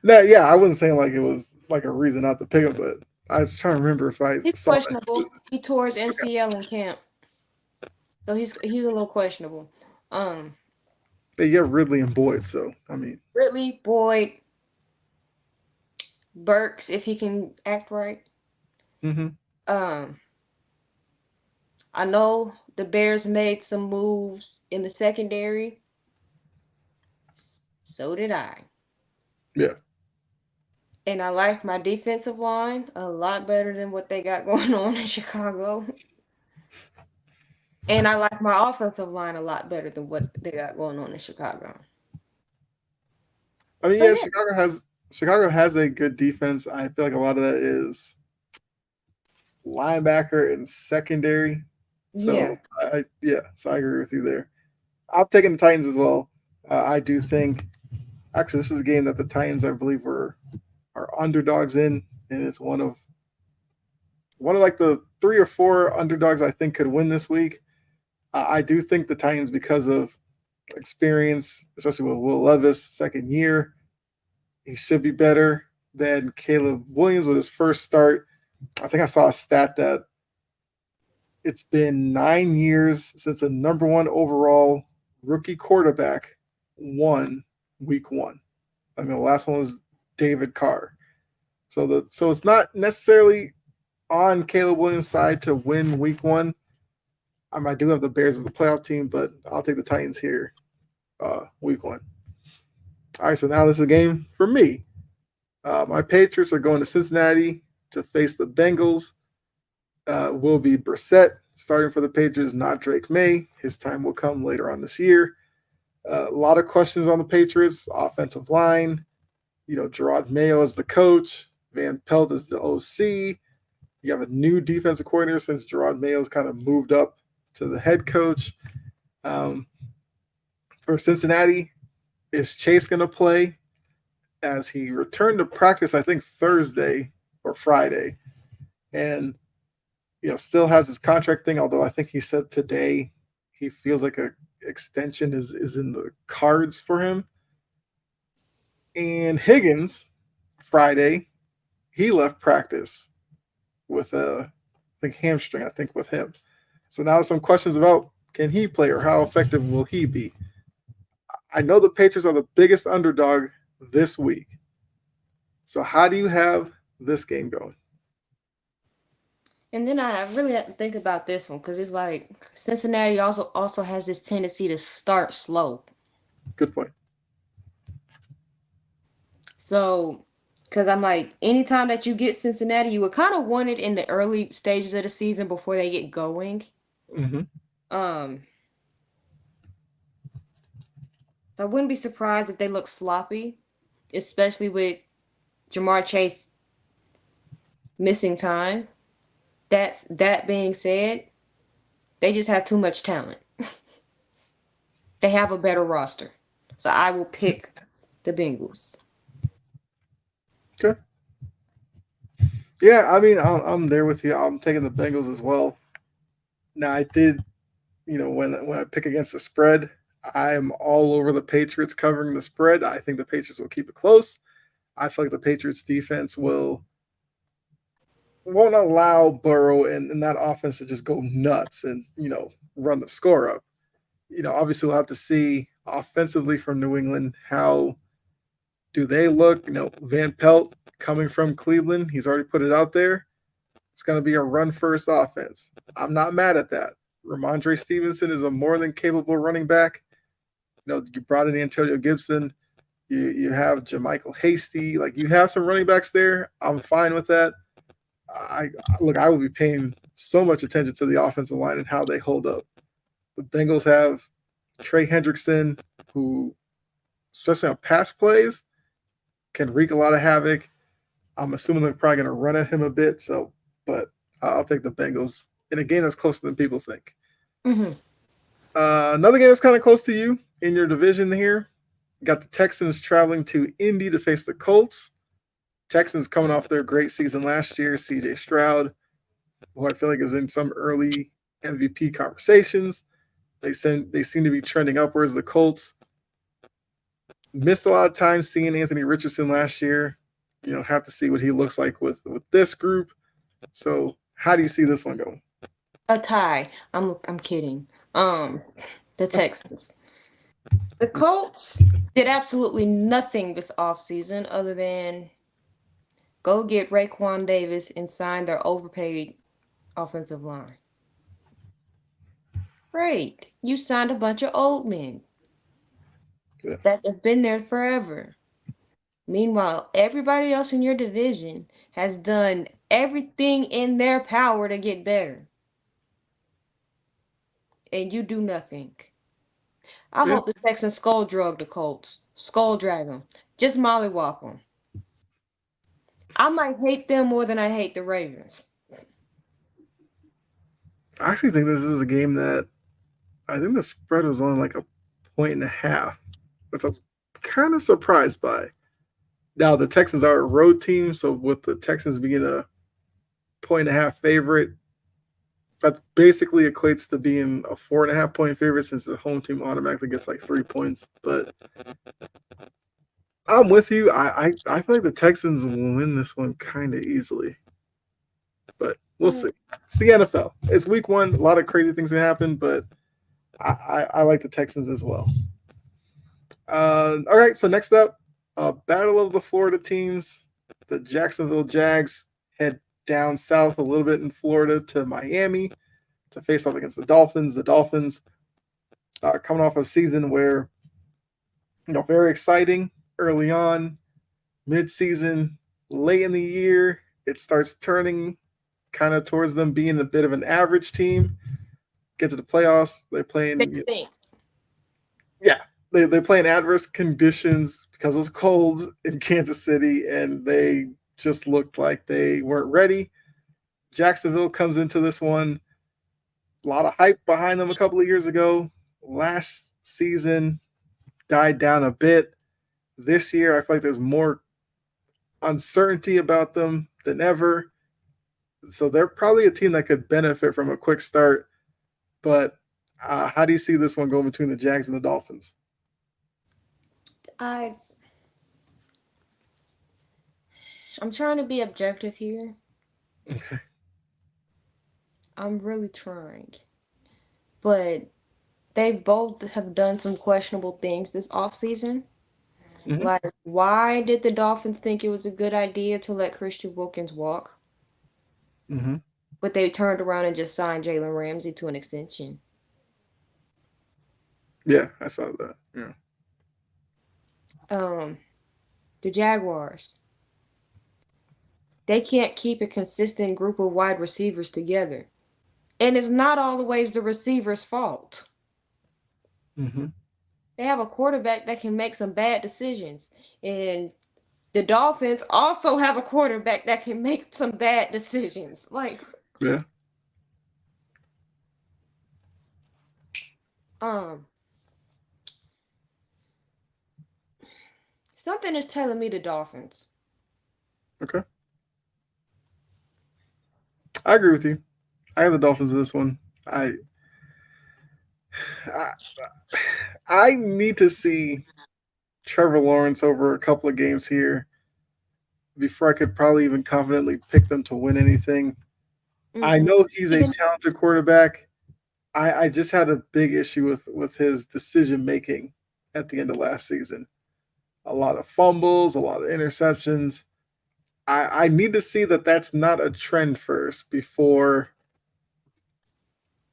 No, yeah, I wasn't saying like it was like a reason not to pick him, but I was trying to remember if I He's saw that. questionable. He tore his Okay. MCL in camp. So he's a little questionable. Um Yeah, you have Ridley and Boyd, so I mean, Ridley, Boyd, Burks, if he can act right. mm-hmm. Um I know the Bears made some moves in the secondary. So did I. Yeah. And I like my defensive line a lot better than what they got going on in Chicago. And I like my offensive line a lot better than what they got going on in Chicago. I mean, So yeah, yeah, Chicago has a good defense. I feel like a lot of that is linebacker and secondary. yeah. So I agree with you there. I'm taking the Titans as well. I do think actually this is a game that the Titans I believe are underdogs in, and it's one of like the three or four underdogs I think could win this week. I do think the Titans because of experience, especially with Will Levis second year, he should be better than Caleb Williams with his first start. I think I saw a stat that it's been 9 years since a number one overall rookie quarterback won week one. I mean, the last one was David Carr. So it's not necessarily on Caleb Williams' side to win week one. I do have the Bears as the playoff team, but I'll take the Titans here, week one. All right, so now this is a game for me. My Patriots are going to Cincinnati to face the Bengals. Will be Brissett starting for the Patriots, not Drake May. His time will come later on this year. A lot of questions on the Patriots offensive line. Gerard Mayo is the coach. Van Pelt is the OC. You have a new defensive coordinator since Gerard Mayo's kind of moved up to the head coach. Um, for Cincinnati, is Chase going to play as he returned to practice, I think Thursday or Friday, and still has his contract thing. Although I think he said today he feels like a extension is in the cards for him. And Higgins, Friday, he left practice with a I think hamstring. I think with him. So now some questions about can he play or how effective will he be? I know the Patriots are the biggest underdog this week. So how do you have this game going? And then I really have to think about this one because it's like Cincinnati also has this tendency to start slow. Good point. So, because I'm like, anytime that you get Cincinnati, you would kind of want it in the early stages of the season before they get going. Mm-hmm. Um, so I wouldn't be surprised if they look sloppy, especially with Jamar Chase missing time. That being said, they just have too much talent. They have a better roster. So I will pick the Bengals. Okay. Yeah, I mean, I'm there with you. I'm taking the Bengals as well. Now, I did, when I pick against the spread, I'm all over the Patriots covering the spread. I think the Patriots will keep it close. I feel like the Patriots defense won't allow Burrow and that offense to just go nuts and run the score up. Obviously we'll have to see offensively from New England how do they look. Van Pelt coming from Cleveland, he's already put it out there. It's going to be a run first offense. I'm not mad at that. Ramondre Stevenson is a more than capable running back. You brought in Antonio Gibson. You have JaMychal Hasty. Like you have some running backs there. I'm fine with that. I I will be paying so much attention to the offensive line and how they hold up. The Bengals have Trey Hendrickson, who, especially on pass plays, can wreak a lot of havoc. I'm assuming they're probably going to run at him a bit. But I'll take the Bengals in a game that's closer than people think. Mm-hmm. Another game that's kind of close to you in your division here. You got the Texans traveling to Indy to face the Colts. Texans coming off their great season last year. C.J. Stroud, who I feel like is in some early MVP conversations. They seem to be trending upwards. The Colts missed a lot of time seeing Anthony Richardson last year. Have to see what he looks like with this group. So how do you see this one going? A tie. I'm kidding. The Texans. The Colts did absolutely nothing this offseason other than go get Raekwon Davis and sign their overpaid offensive line. Great. You signed a bunch of old men. Yeah. that have been there forever. Meanwhile, everybody else in your division has done everything in their power to get better, and you do nothing. I Yeah. hope the Texans skull drug the Colts, skull drag them, just mollywop them. I might hate them more than I hate the Ravens. I actually think this is a game that I think the spread was only like a point and a half, which I was kind of surprised by. Now the Texans are a road team, so with the Texans being a point and a half favorite, that basically equates to being a 4.5 point favorite since the home team automatically gets like 3 points. But I'm with you. I feel like the Texans will win this one kind of easily, but we'll Mm. see. It's the NFL. It's week one. A lot of crazy things can happen, but I like the Texans as well. All right, so next up, Battle of the Florida teams. The Jacksonville Jags head down south a little bit in Florida to Miami to face off against the Dolphins. The Dolphins coming off a season where, very exciting early on, mid-season, late in the year, it starts turning kind of towards them being a bit of an average team. Get to the playoffs, they play They in, stink. yeah, they play in adverse conditions because it was cold in Kansas City, and they just looked like they weren't ready. Jacksonville comes into this one, a lot of hype behind them a couple of years ago. Last season died down a bit. This year, I feel like there's more uncertainty about them than ever. So they're probably a team that could benefit from a quick start. But how do you see this one going between the Jags and the Dolphins? I I'm trying to be objective here. Okay. I'm really trying. But they both have done some questionable things this offseason. Mm-hmm. Like, why did the Dolphins think it was a good idea to let Christian Wilkins walk? Mm-hmm. But they turned around and just signed Jalen Ramsey to an extension. Yeah, I saw that. Yeah. Um, the Jaguars, they can't keep a consistent group of wide receivers together. And it's not always the receiver's fault. Mm-hmm. They have a quarterback that can make some bad decisions. And the Dolphins also have a quarterback that can make some bad decisions. Like, Yeah. um, something is telling me the Dolphins. Okay. I agree with you. I have the Dolphins in this one. I I need to see Trevor Lawrence over a couple of games here before I could probably even confidently pick them to win anything. I Mm-mm. know he's a Even talented quarterback. I just had a big issue with his decision making at the end of last season. A lot of fumbles, a lot of interceptions. I need to see that that's not a trend first before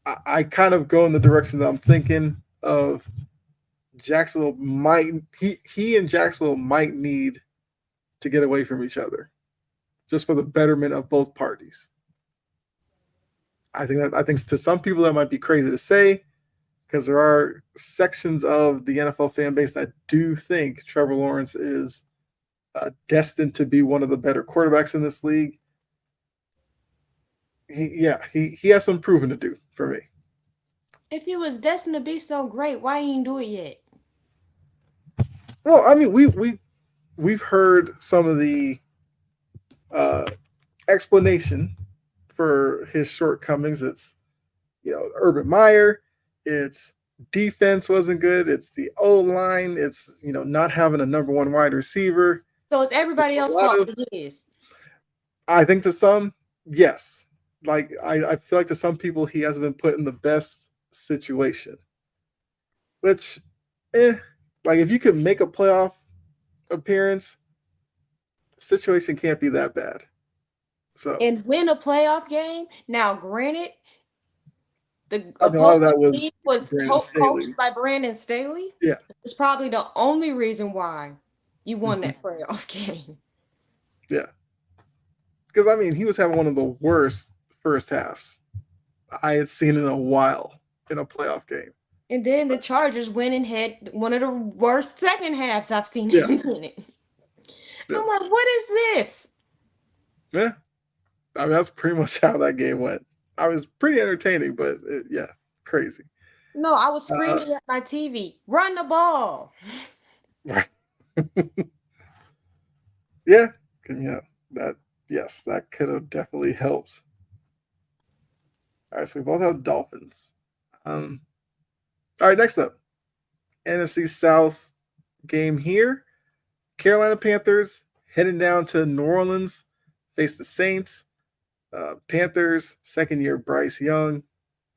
I kind of go in the direction that I'm thinking of. Jacksonville might he and Jacksonville might need to get away from each other just for the betterment of both parties. I think to some people that might be crazy to say because there are sections of the NFL fan base that do think Trevor Lawrence is destined to be one of the better quarterbacks in this league. He has some proving to do for me. if he was destined to be so great, why he ain't do it yet? Well, I mean, we've heard some of the uh, explanation for his shortcomings. It's Urban Meyer. It's defense wasn't good. It's the O line. It's not having a number one wide receiver. So it's It's everybody a else's lot fault of. but his. I think to some, yes. Like I feel like to some people he hasn't been put in the best situation. Which, eh, like if you could make a playoff appearance, the situation can't be that bad. So And win a playoff game. Now, granted, The I mean, a lot of opposing that was team was Brandon coached Staley. by Brandon Staley. Yeah, It's probably the only reason why you won hmm that playoff game. yeah. Because I mean, he was having one of the worst first halves I had seen in a while in a playoff game. And then the Chargers went and had one of the worst second halves I've seen Yeah, him in it. yeah, I'm like, what is this? yeah. I mean, that's pretty much how that game went. I was pretty entertaining, but yeah, crazy. No, I was Uh, screaming at my TV, run the ball. yeah, yeah, that yes, that could have definitely helped. All right, so we both have Dolphins. Um, all right, next up, NFC South game here. Carolina Panthers heading down to New Orleans, face the Saints. Panthers, second year Bryce Young.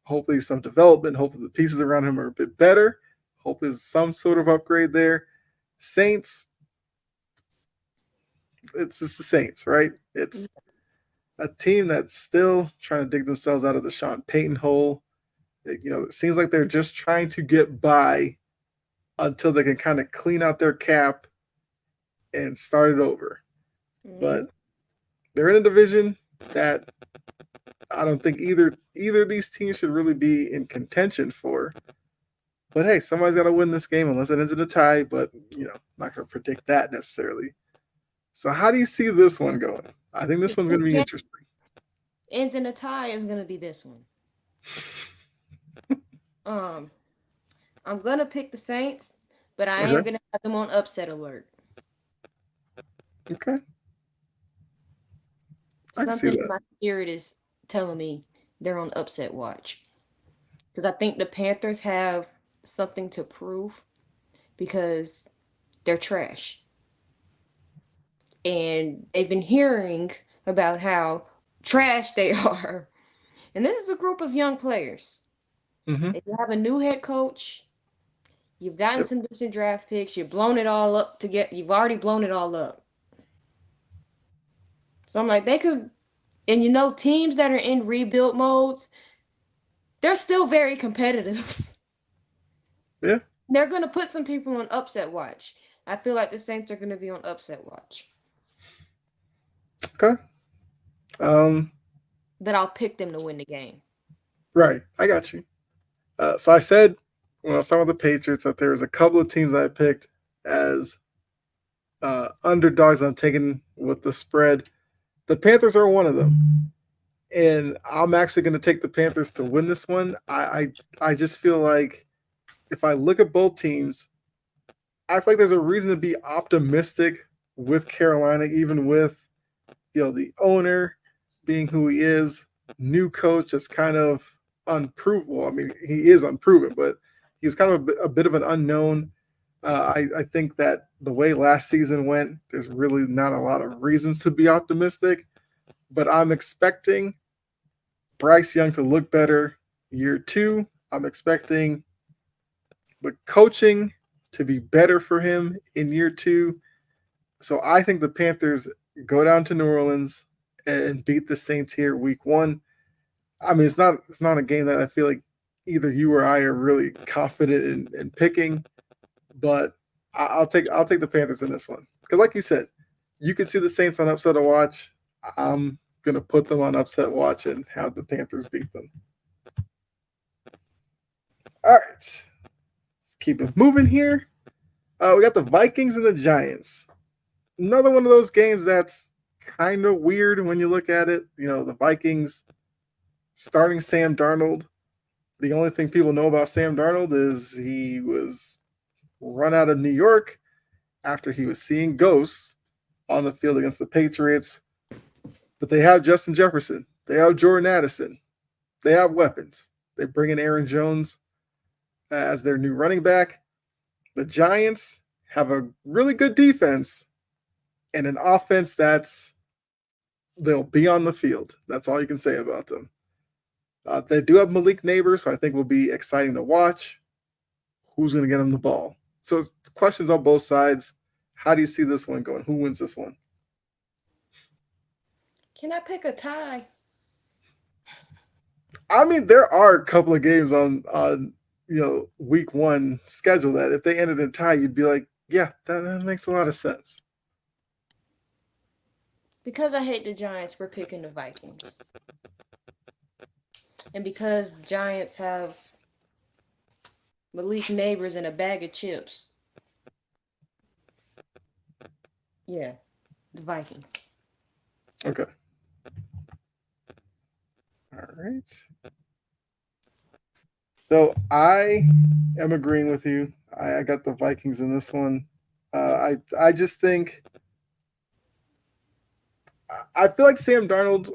Hopefully, some development. Hopefully, the pieces around him are a bit better. Hopefully, there's some sort of upgrade there. Saints, it's just the Saints, right? It's a team that's still trying to dig themselves out of the Sean Payton hole. It seems like they're just trying to get by until they can kind of clean out their cap and start it over. Mm-hmm. But they're in a division that I don't think either of these teams should really be in contention for. But hey, somebody's got to win this game unless it ends in a tie. But not going to predict that necessarily. So how do you see this one going? I think this If one's this going to be game interesting. ends in a tie, is gonna be this one. Um, I'm gonna pick the Saints, but I am Okay. gonna have them on upset alert. Okay. I can see Something in that. my spirit is telling me they're on upset watch because I think the Panthers have something to prove because they're trash. And they've been hearing about how trash they are. And this is a group of young players. Mm-hmm. If you have a new head coach, you've gotten Yep. some decent draft picks, you've already blown it all up. So I'm like, they could, and teams that are in rebuild modes, they're still very competitive. Yeah. They're gonna put some people on upset watch. I feel like the Saints are gonna be on upset watch. Okay. Um. But I'll pick them to win the game. Right. I got you. So I said when I was talking about the Patriots that there was a couple of teams that I picked as underdogs. I'm taking with the spread. The Panthers are one of them, and I'm actually going to take the Panthers to win this one. I just feel like if I look at both teams, I feel like there's a reason to be optimistic with Carolina, even with the owner being who he is, new coach that's kind of unproven. Well, I mean, he is unproven, but he was kind of a bit of an unknown. I think that the way last season went, there's really not a lot of reasons to be optimistic. But I'm expecting Bryce Young to look better year two. I'm expecting the coaching to be better for him in year two. So I think the Panthers go down to New Orleans and beat the Saints here week one. I mean, it's not a game that I feel like either you or I are really confident in picking, but I'll take the Panthers in this one because, like you said, you can see the Saints on upset watch. I'm gonna put them on upset watch and have the Panthers beat them. All right, let's keep it moving here. We got the Vikings and the Giants. Another one of those games that's kind of weird when you look at it. The Vikings starting Sam Darnold. The only thing people know about Sam Darnold is he was run out of New York after he was seeing ghosts on the field against the Patriots. But they have Justin Jefferson. They have Jordan Addison. They have weapons. They bring in Aaron Jones as their new running back. The Giants have a really good defense and an offense they'll be on the field. That's all you can say about them. They do have Malik Neighbors, so I think will be exciting to watch. Who's going to get him the ball? So it's questions on both sides. How do you see this one going? Who wins this one? Can I pick a tie? I mean, there are a couple of games on week one schedule that if they ended in tie, you'd be like, yeah, that makes a lot of sense. Because I hate the Giants, we're picking the Vikings. And because Giants have Malik Neighbors and a bag of chips, yeah, the Vikings. Okay. All right. So I am agreeing with you. I got the Vikings in this one. I just think I feel like Sam Darnold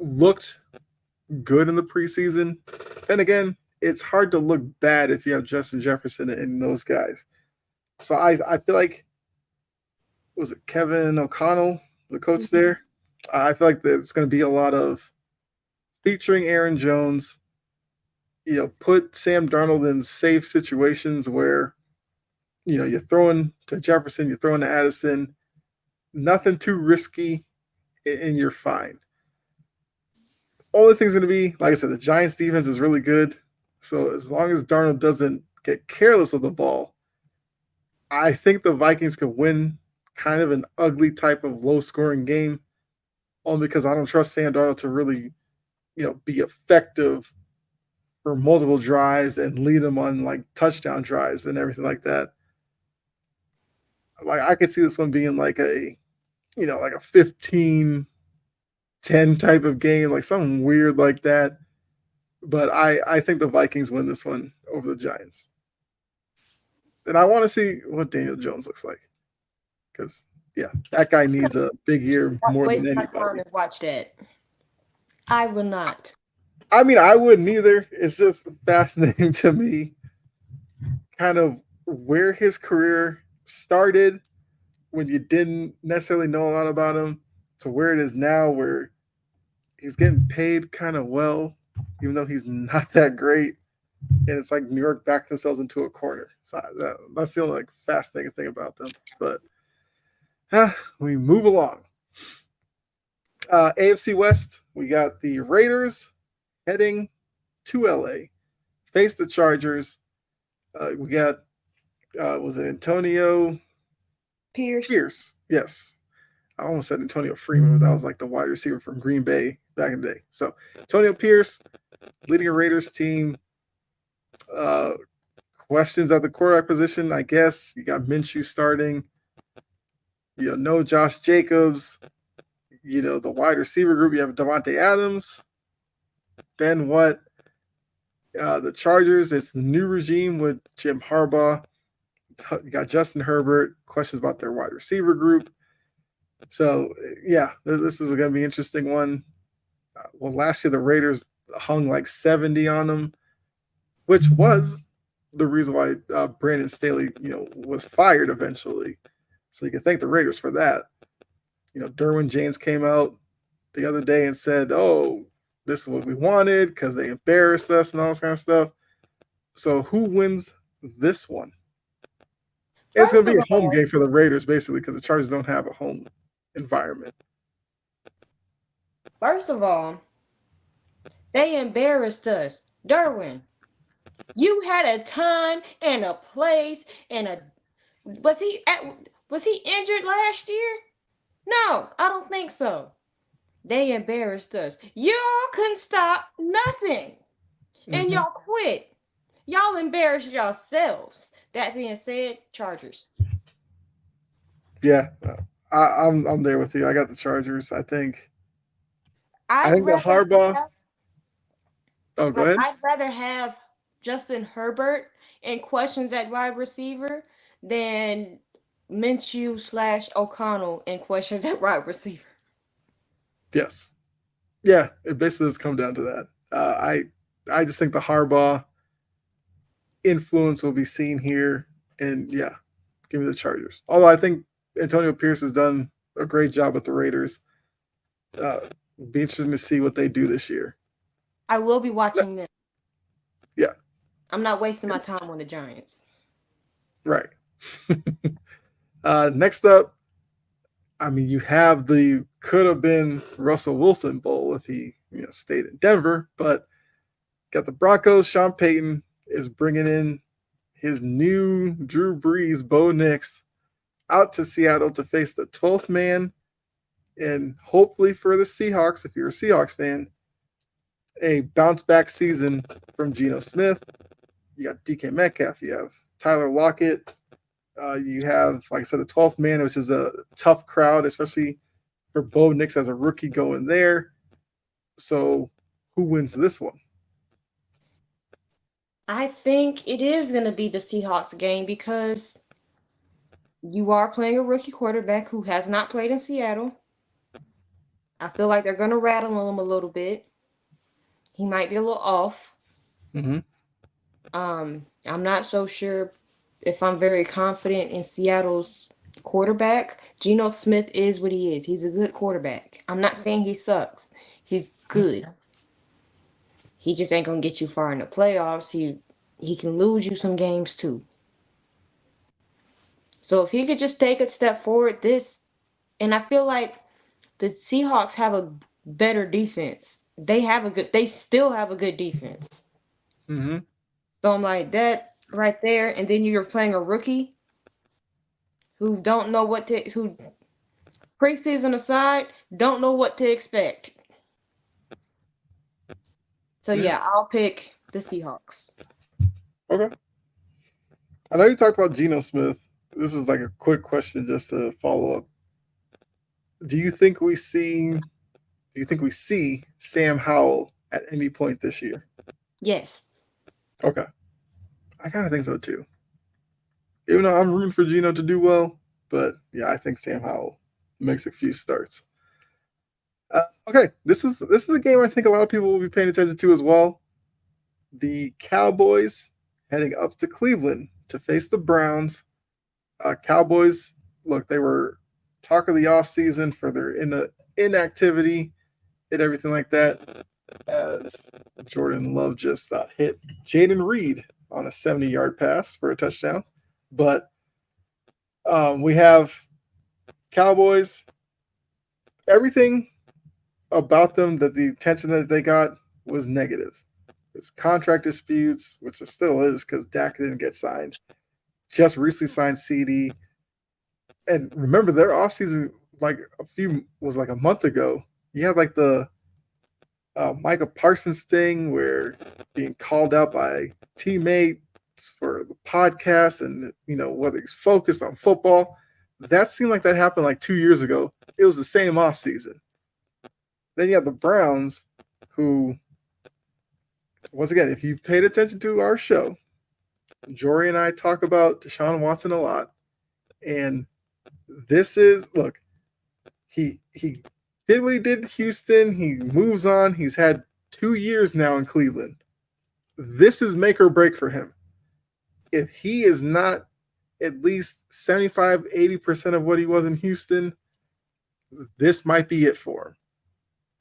looked good in the preseason. Then again, it's hard to look bad if you have Justin Jefferson and those guys. So I feel like was it Kevin O'Connell, the coach there? I feel like there's going to be a lot of featuring Aaron Jones. Put Sam Darnold in safe situations where you're throwing to Jefferson, you're throwing to Addison, nothing too risky, and you're fine. Only thing's going to be, like I said, the Giants defense is really good. So as long as Darnold doesn't get careless with the ball, I think the Vikings could win kind of an ugly type of low scoring game, only because I don't trust Sam Darnold to really, be effective for multiple drives and lead them on like touchdown drives and everything like that. Like I could see this one being like like a 15-10 type of game, like something weird like that. But I think the Vikings win this one over the Giants. And I want to see what Daniel Jones looks like. Because, yeah, that guy needs a big year more Waste than my time anybody. and watch that. I will not. I mean, I wouldn't either. It's just fascinating to me kind of where his career started when you didn't necessarily know a lot about him to where it is now where he's getting paid kind of well, even though he's not that great. And it's like New York backed themselves into a corner. So that's the only like fascinating thing about them. But we move along. AFC West, we got the Raiders heading to LA, face the Chargers. We got was it Antonio Pierce? Yes. I almost said Antonio Freeman, but that was like the wide receiver from Green Bay back in the day. So Antonio Pierce leading a Raiders team. Questions at the quarterback position, I guess. You got Minshew starting. No Josh Jacobs. The wide receiver group, you have Devontae Adams. Then what? The Chargers, it's the new regime with Jim Harbaugh. You got Justin Herbert. Questions about their wide receiver group. So, yeah, this is going to be an interesting one. Last year the Raiders hung like 70 on them, which was the reason why Brandon Staley, was fired eventually. So you can thank the Raiders for that. Derwin James came out the other day and said, "Oh, this is what we wanted because they embarrassed us and all this kind of stuff." So who wins this one? It's going to be a home game for the Raiders, basically, because the Chargers don't have a home environment. First of all, they embarrassed us. Derwin, you had a time and a place and a was he injured last year? No, I don't think so. They embarrassed us. Y'all couldn't stop nothing. And y'all quit. Y'all embarrassed yourselves. That being said, Chargers. Yeah, I'm there with you. I got the Chargers. I think the Harbaugh. Oh, go ahead. I'd rather have Justin Herbert and questions at wide receiver than Minshew / O'Connell and questions at wide receiver. Yes. Yeah, it basically does come down to that. I just think the Harbaugh influence will be seen here, and yeah, give me the Chargers. Although I think Antonio Pierce has done a great job with the Raiders. Be interesting to see what they do this year. I will be watching them. Yeah. I'm not wasting my time on the Giants. Right. Next up, I mean, you have the could have been Russell Wilson Bowl if he stayed in Denver, but Got the Broncos. Sean Payton is bringing in his new Drew Brees, Bo Nix, out to Seattle to face the 12th man. And hopefully for the Seahawks, if you're a Seahawks fan, a bounce back season from Geno Smith. You got DK Metcalf. You have Tyler Lockett. You have, like I said, the 12th man, which is a tough crowd, especially for Bo Nix as a rookie going there. So who wins this one? I think it is going to be the Seahawks game because you are playing a rookie quarterback who has not played in Seattle. I feel like they're going to rattle him a little bit. He might be a little off. Mm-hmm. I'm not so sure if I'm very confident in Seattle's quarterback. Geno Smith is what he is. He's a good quarterback. I'm not saying he sucks. He's good. He just ain't gonna get you far in the playoffs. He can lose you some games too. So if he could just take a step forward, and I feel like the Seahawks have a better defense. They still have a good defense. Mm-hmm. So I'm like that right there, and then you're playing a rookie who don't know who preseason aside don't know what to expect. So yeah, I'll pick the Seahawks. Okay. I know you talked about Geno Smith. This is like a quick question just to follow up. Do you think we see Sam Howell at any point this year? Yes. Okay. I kind of think so too. Even though I'm rooting for Geno to do well, but yeah, I think Sam Howell makes a few starts. Okay, this is a game I think a lot of people will be paying attention to as well. The Cowboys heading up to Cleveland to face the Browns. Cowboys, look, they were talk of the offseason for their inactivity and everything like that. As Jordan Love just hit Jaden Reed on a 70-yard pass for a touchdown. But we have Cowboys. Everything about them, that the attention that they got was negative. There's contract disputes, which it still is because Dak didn't get signed. Just recently signed CD. And remember, their offseason was like a month ago. You had like the Micah Parsons thing where being called out by teammates for the podcast and, whether he's focused on football. That seemed like that happened like 2 years ago. It was the same offseason. Then you have the Browns, who, once again, if you've paid attention to our show, Jory and I talk about Deshaun Watson a lot. And this is, look, he did what he did in Houston. He moves on. He's had 2 years now in Cleveland. This is make or break for him. If he is not at least 75, 80% of what he was in Houston, this might be it for him.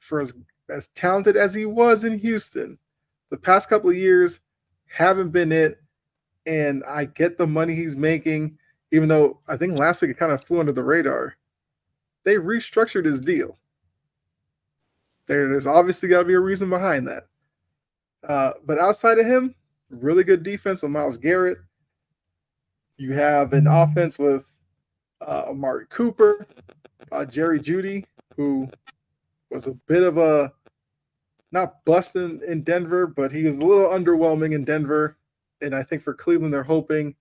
For as talented as he was in Houston, the past couple of years haven't been it. And I get the money he's making, even though I think last week it kind of flew under the radar. They restructured his deal. There's obviously got to be a reason behind that. But outside of him, really good defense with Myles Garrett. You have an offense with Amari Cooper, Jerry Jeudy, who was a bit of a not busting in Denver, but he was a little underwhelming in Denver. And I think for Cleveland, they're hoping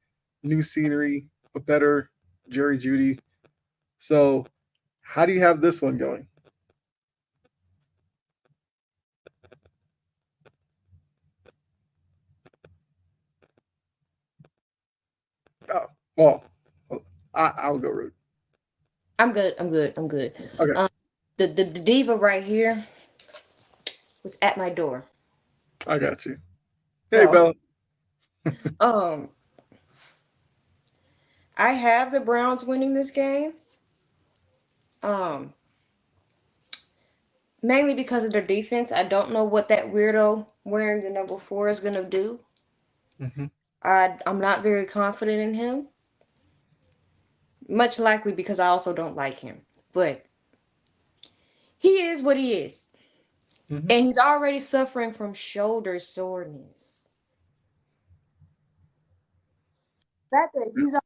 new scenery, a better Jerry Jeudy. So how do you have this one going? Oh, well, I'll go root. I'm good. Okay. The diva right here was at my door. I got you. Hey, So, Bella. I have the Browns winning this game. Mainly because of their defense. I don't know what that weirdo wearing the number 4 is gonna do. Mm-hmm. I'm not very confident in him. Much likely because I also don't like him. But he is what he is. Hmm. And he's already suffering from shoulder soreness. The fact that he's on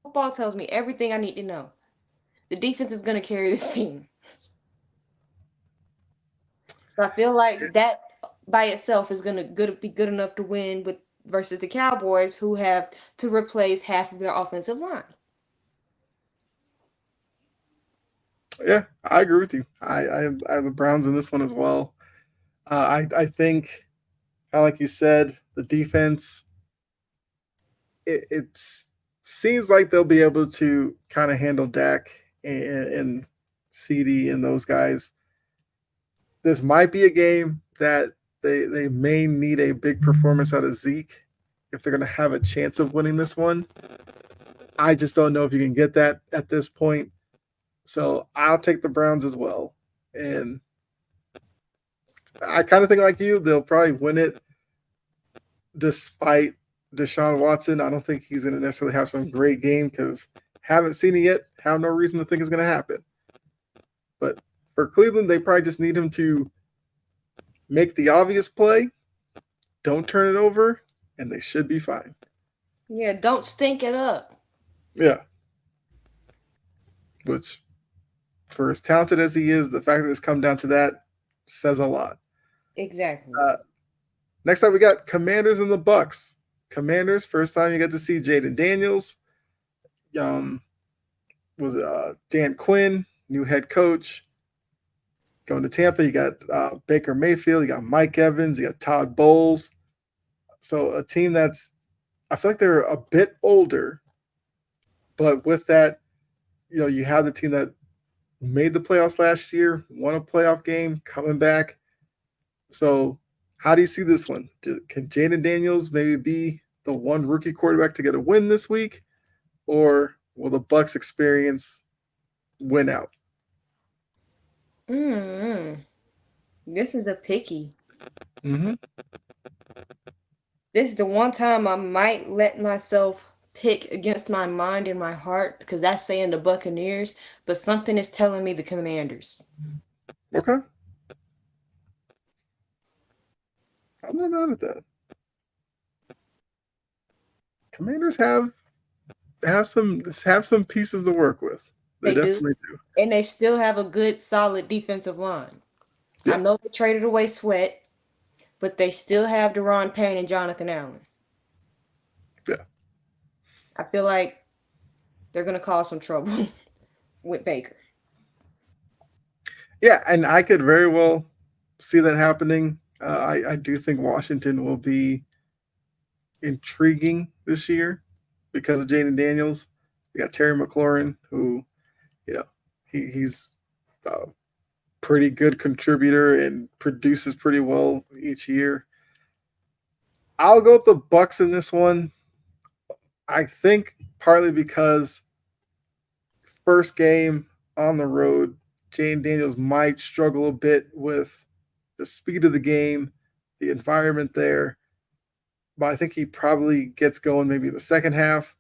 football tells me everything I need to know. The defense is going to carry this team. So I feel like that by itself is going to be good enough to win with versus the Cowboys, who have to replace half of their offensive line. Yeah, I agree with you. I have the Browns in this one as well. I think, kind of like you said, the defense. It seems like they'll be able to kind of handle Dak and CD and those guys. This might be a game that they may need a big performance out of Zeke if they're going to have a chance of winning this one. I just don't know if you can get that at this point. So I'll take the Browns as well. And I kind of think like you, they'll probably win it despite Deshaun Watson. I don't think he's going to necessarily have some great game because haven't seen it yet. Have no reason to think it's going to happen. But for Cleveland, they probably just need him to make the obvious play, don't turn it over, and they should be fine. Yeah, don't stink it up. Yeah. Which, for as talented as he is, the fact that it's come down to that says a lot. Exactly. Uh, Next up, we got Commanders and the Bucks. Commanders, first time you get to see Jaden Daniels. Um, was Dan Quinn, new head coach. Going to Tampa, you got Baker Mayfield, you got Mike Evans, you got Todd Bowles. So a team that's, I feel like they're a bit older, but with that, you have the team that made the playoffs last year, won a playoff game, coming back. So how do you see this one? Can Jaden Daniels maybe be the one rookie quarterback to get a win this week, or will the Bucks experience win out? Mm-hmm. This is a picky. Mm-hmm. This is the one time I might let myself pick against my mind and my heart because that's saying the Buccaneers, but something is telling me the Commanders. Okay, I'm not mad at that. Commanders have some pieces to work with. They They do. definitely do. And they still have a good, solid defensive line. I Yeah, know they traded away Sweat, but they still have Deron Payne and Jonathan Allen. yeah, I feel like they're going to cause some trouble with Baker. yeah. And I could very well see that happening. I do think Washington will be intriguing this year because of Jaden Daniels. You got Terry McLaurin, who, you know, he's a pretty good contributor and produces pretty well each year. I'll go with the Bucks in this one. I think partly because first game on the road, Jaden Daniels might struggle a bit with the speed of the game, the environment there. But I think he probably gets going maybe in the second half.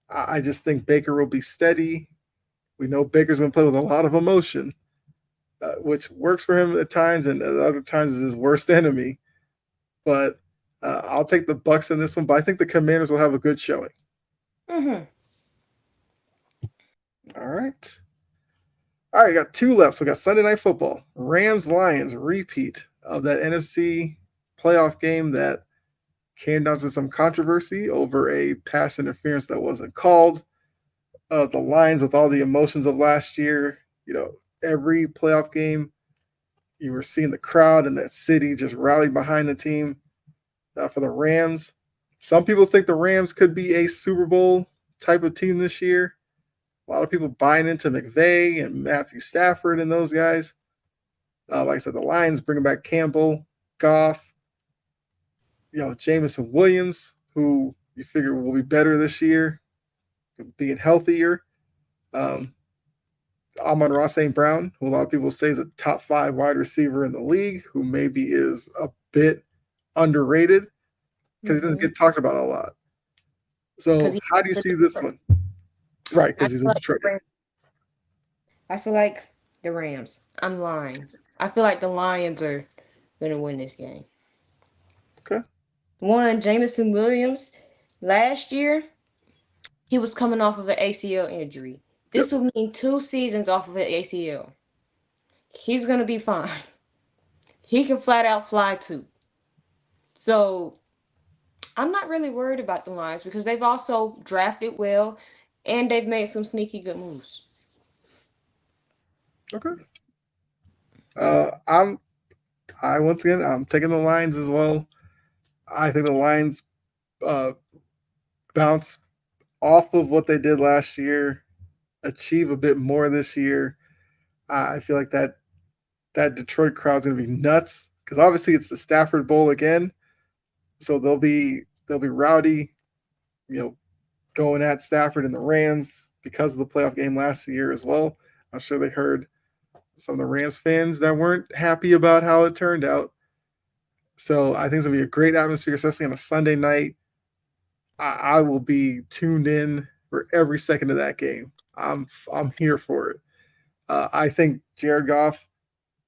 I just think Baker will be steady. We know Baker's going to play with a lot of emotion, which works for him at times, and at other times is his worst enemy. But I'll take the Bucks in this one. But I think the Commanders will have a good showing. Mm-hmm. All right. All right, got two left. So we got Sunday Night Football. Rams Lions repeat of that NFC playoff game that came down to some controversy over a pass interference that wasn't called. The Lions, with all the emotions of last year, every playoff game, you were seeing the crowd in that city just rally behind the team. For the Rams, some people think the Rams could be a Super Bowl type of team this year. A lot of people buying into McVay and Matthew Stafford and those guys. Like I said, the Lions bringing back Campbell, Goff, Jameson Williams, who you figure will be better this year, being healthier. Amon-Ra St. Brown, who a lot of people say is a top 5 wide receiver in the league, who maybe is a bit underrated because he doesn't Mm-hmm. get talked about a lot. Because So he's how do you see this one? Right, I because he's feel in like Detroit. I feel like The Rams. I'm lying. I feel like the Lions are gonna win this game. Okay. One, Jameson Williams, last year he was coming off of an ACL injury. Yep. This will mean 2 seasons off of an ACL. He's gonna be fine. He can flat out fly too. So I'm not really worried about the Lions because they've also drafted well and they've made some sneaky good moves. Okay. I'm I once again I'm taking the Lions as well. I think the Lions uh, bounce off of what they did last year, achieve a bit more this year. I feel like that Detroit crowd's gonna be nuts because obviously it's the Stafford Bowl again, so they'll be rowdy, you know, going at Stafford and the Rams because of the playoff game last year as well. I'm sure they heard some of the Rams fans that weren't happy about how it turned out. So I think it's gonna be a great atmosphere, especially on a Sunday night. I will be tuned in for every second of that game. I'm here for it. I think Jared Goff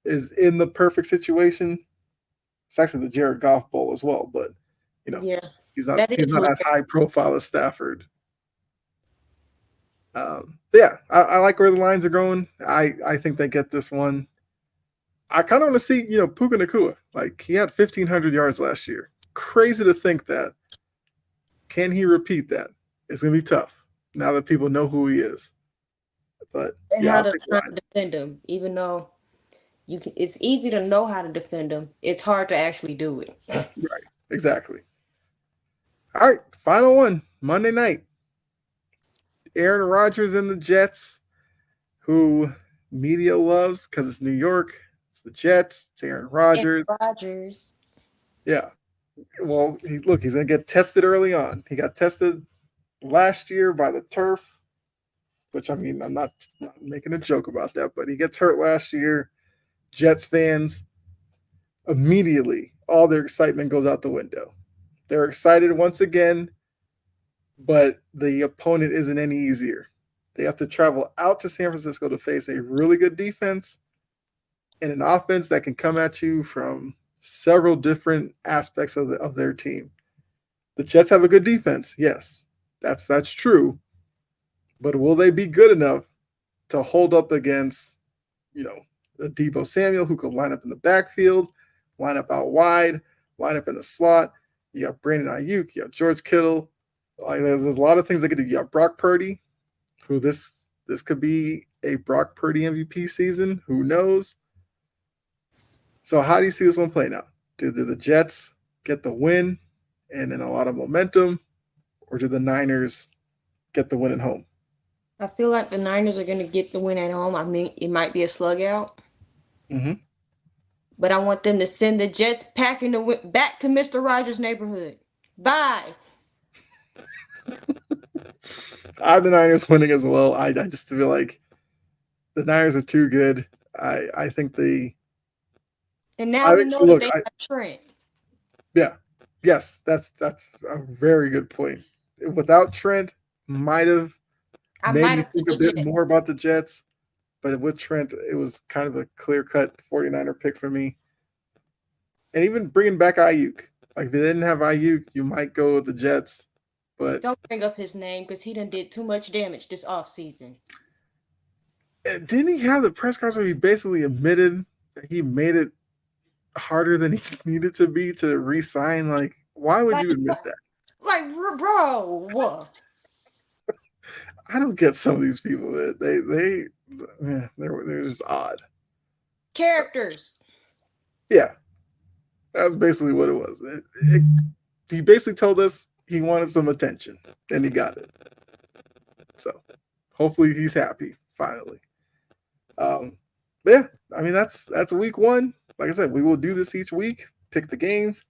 is in the perfect situation. It's actually the Jared Goff Bowl as well, but you know Yeah, he's not that he's is not as hilarious. high profile as Stafford. Yeah, I like where the lines are going. I think they get this one. I kind of want to see Puka Nakua. Like he had 1,500 yards last year. Crazy to think that. Can he repeat that? It's gonna be tough now that people know who he is. But And yeah, how I'll to take the try to lines. defend them, even though you can, it's easy to know how to defend them. It's hard to actually do it. Right, exactly. All right, final one. Monday night. Aaron Rodgers and the Jets, who media loves because it's New York. It's the Jets. It's Aaron And Rodgers. Rodgers. Yeah. Well, he's going to get tested early on. He got tested last year by the turf, which I mean, I'm not making a joke about that, but he gets hurt last year. Jets fans immediately, all their excitement goes out the window. They're excited once again, but the opponent isn't any easier. They have to travel out to San Francisco to face a really good defense and an offense that can come at you from several different aspects of their team. The Jets have a good defense, yes, that's true, but will they be good enough to hold up against you know Debo Samuel, who could line up in the backfield, line up out wide, line up in the slot? You got Brandon Ayuk, you got George Kittle. Like there's a lot of things they could do. You got Brock Purdy, who this could be a Brock Purdy MVP season. Who knows? So how do you see this one playing out? Do the Jets get the win and then a lot of momentum, or do the Niners get the win at home? I feel like the Niners are going to get the win at home. I mean, it might be a slug out, Mm-hmm. but I want them to send the Jets packing back to Mr. Rogers' neighborhood. Bye. I have the Niners winning as well. I just feel like the Niners are too good. I think the And now I we think know that look they I have Trent. yeah yes that's a very good point. Without Trent, might have I made might me have think a put the bit more Jets. about the Jets, but with Trent, it was kind of a clear cut 49er pick for me. And even bringing back Ayuk, like if they didn't have Ayuk, you might go with the Jets, but Don't bring up his name because he done did too much damage this offseason. didn't he have the press conference where he basically admitted that he made it harder than he needed to be to re-sign? Like, why would Like, you admit that? like, bro, I don't get some of these people. They're just odd. characters. Yeah, that's basically what it was. He basically told us he wanted some attention, and he got it. So hopefully he's happy finally. Um, but yeah, I mean that's week one. Like I said, we will do this each week. Pick the games.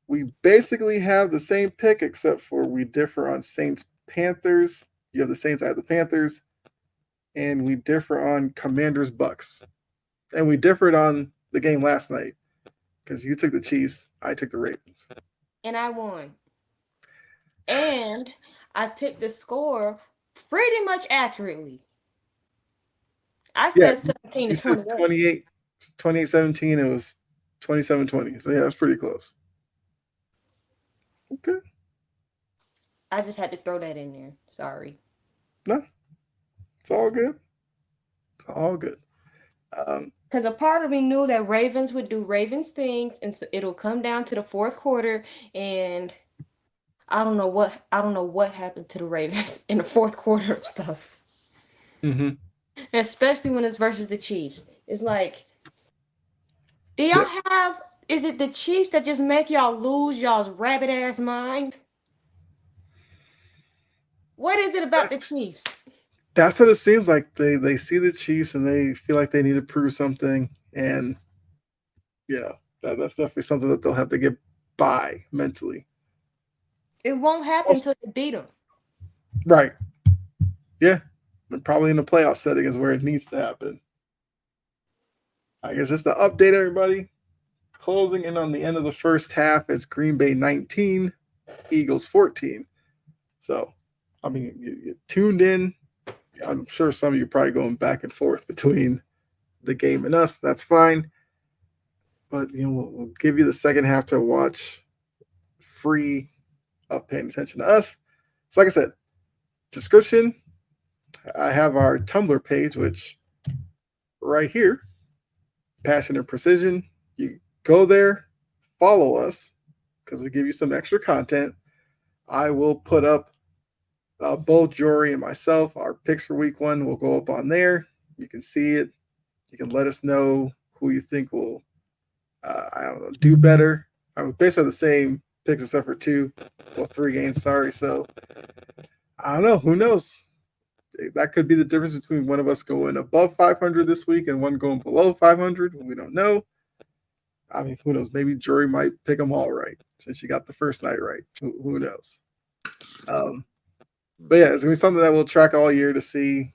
We basically have the same pick except for we differ on Saints Panthers. You have the Saints, I have the Panthers, and we differ on Commanders Bucks. And we differed on the game last night because you took the Chiefs, I took the Ravens. And I won. And I picked the score pretty much accurately. I Yeah, said 17 to you said 28. 28-17. It was 27-20. So yeah, that's pretty close. Okay. I just had to throw that in there. Sorry. No, it's all good. It's all good. Um, Because a part of me knew that Ravens would do Ravens things, and so it'll come down to the fourth quarter, and I don't know what happened to the Ravens in the fourth quarter of stuff, mhm. especially when it's versus the Chiefs. It's like, do Yeah, y'all have? Is it the Chiefs that just make y'all lose y'all's rabbit ass mind? What is it about the Chiefs? that's what it seems like. They see the Chiefs and they feel like they need to prove something, and that's definitely something that they'll have to get by mentally. It won't happen Also, until they beat them. right. Yeah. But probably in the playoff setting is where it needs to happen. I guess just to update everybody, closing in on the end of the first half, it's Green Bay 19, Eagles 14. So, I mean, you tuned in. I'm sure some of you are probably going back and forth between the game and us. That's fine. But, we'll give you the second half to watch free of paying attention to us. So, like I said, description, I have our Tumblr page, which right here, Passion and Precision. You go there, follow us, because we give you some extra content. I will put up both Jory and myself. Our picks for week one will go up on there. You can see it. You can let us know who you think will, I don't know, do better. I mean, basically the same picks except for three games. Sorry. So I don't know. Who knows? That could be the difference between one of us going above 500 this week and one going below 500. We don't know. I mean, who knows? Maybe Jory might pick them all right since she got the first night right. Who knows? Um, but yeah, it's gonna be something that we'll track all year to see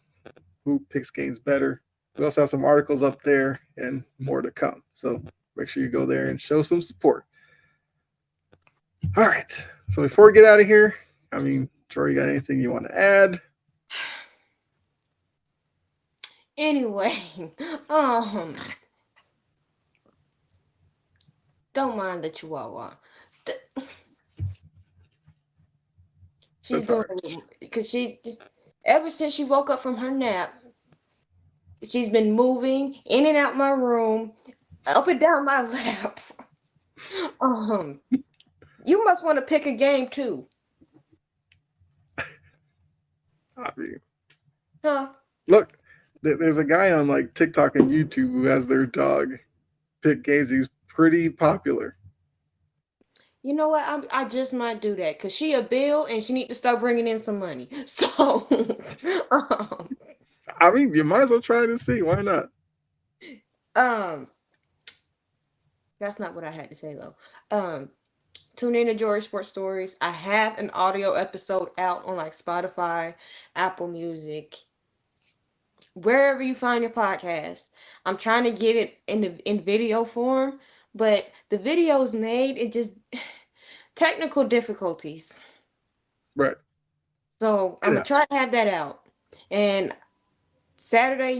who picks games better. We also have some articles up there and more to come. So make sure you go there and show some support. All right. So before we get out of here, I mean, Jory, you got anything you want to add? Anyway, um, don't mind the Chihuahua. She's That's all doing right. because ever since she woke up from her nap, she's been moving in and out my room, up and down my lap. Um, you must want to pick a game too, I mean, huh? look, there's a guy on like TikTok and YouTube who has their dog pick games. He's pretty popular. You know what? I just might do that because she a bill and she need to start bringing in some money. So, um, I mean, you might as well try to see. Why not? um, that's not what I had to say though. Tune in to Jory Sports Stories. I have an audio episode out on like Spotify, Apple Music, wherever you find your podcast. I'm trying to get it in video form, but the video is made. It just technical difficulties. Right. So I'm It gonna try happens. to have that out. And Saturday,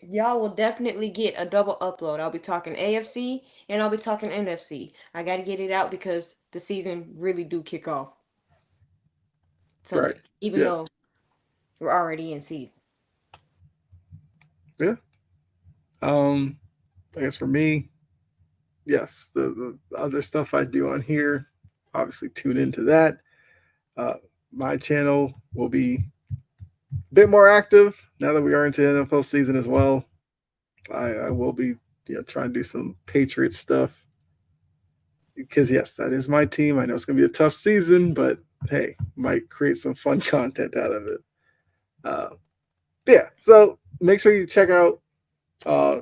y'all will definitely get a double upload. I'll be talking AFC and I'll be talking NFC. I got to get it out because the season really do kick off Right. Sunday, even Yeah. though we're already in season. Yeah. I guess for me, yes, the other stuff I do on here, obviously tune into that. Uh, my channel will be a bit more active now that we are into NFL season as well. I will be trying to do some Patriots stuff because yes, that is my team. I know it's going to be a tough season, but hey, might create some fun content out of it. Uh, yeah, so make sure you check out, uh,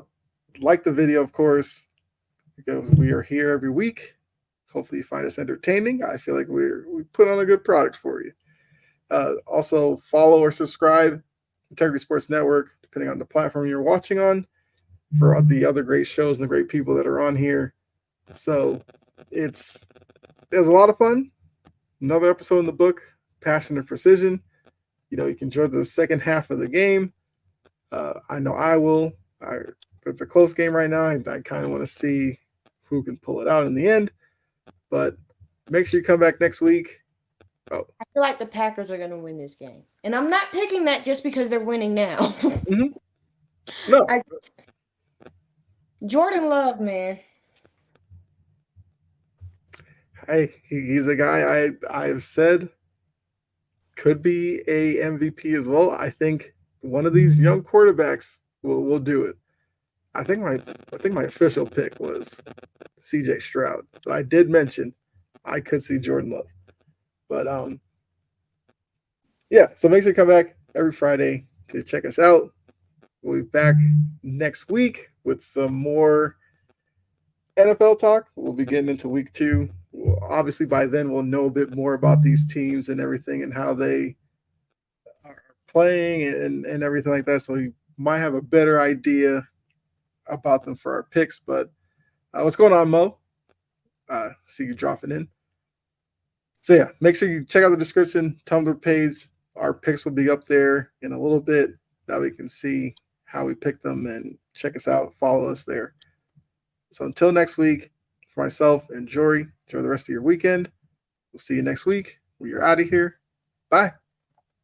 like the video, of course, because we are here every week. Hopefully, you find us entertaining. I feel like we put on a good product for you. Also, follow or subscribe Integrity Sports Network, depending on the platform you're watching on, for the other great shows and the great people that are on here. So it was a lot of fun. Another episode in the book, Passion and Precision. You can enjoy the second half of the game. I know I will. It's a close game right now. I kind of want to see who can pull it out in the end. But make sure you come back next week. Oh, I feel like the Packers are going to win this game. And I'm not picking that just because they're winning now. mm-hmm. No. I, Jordan Love, man. Hey, he's a guy I've said could be a MVP as well. I think one of these young quarterbacks will do it. I think my official pick was C.J. Stroud, but I did mention I could see Jordan Love. But yeah. So make sure you come back every Friday to check us out. We'll be back next week with some more NFL talk. We'll be getting into week 2. Obviously, by then we'll know a bit more about these teams and everything and how they are playing and everything like that. So you might have a better idea about them for our picks. But what's going on, Mo? See you dropping in. So yeah, make sure you check out the description, Tumblr page. Our picks will be up there in a little bit. That we can see how we pick them and check us out. Follow us there. So until next week, for myself and Jory, enjoy the rest of your weekend. We'll see you next week. We are out of here. Bye.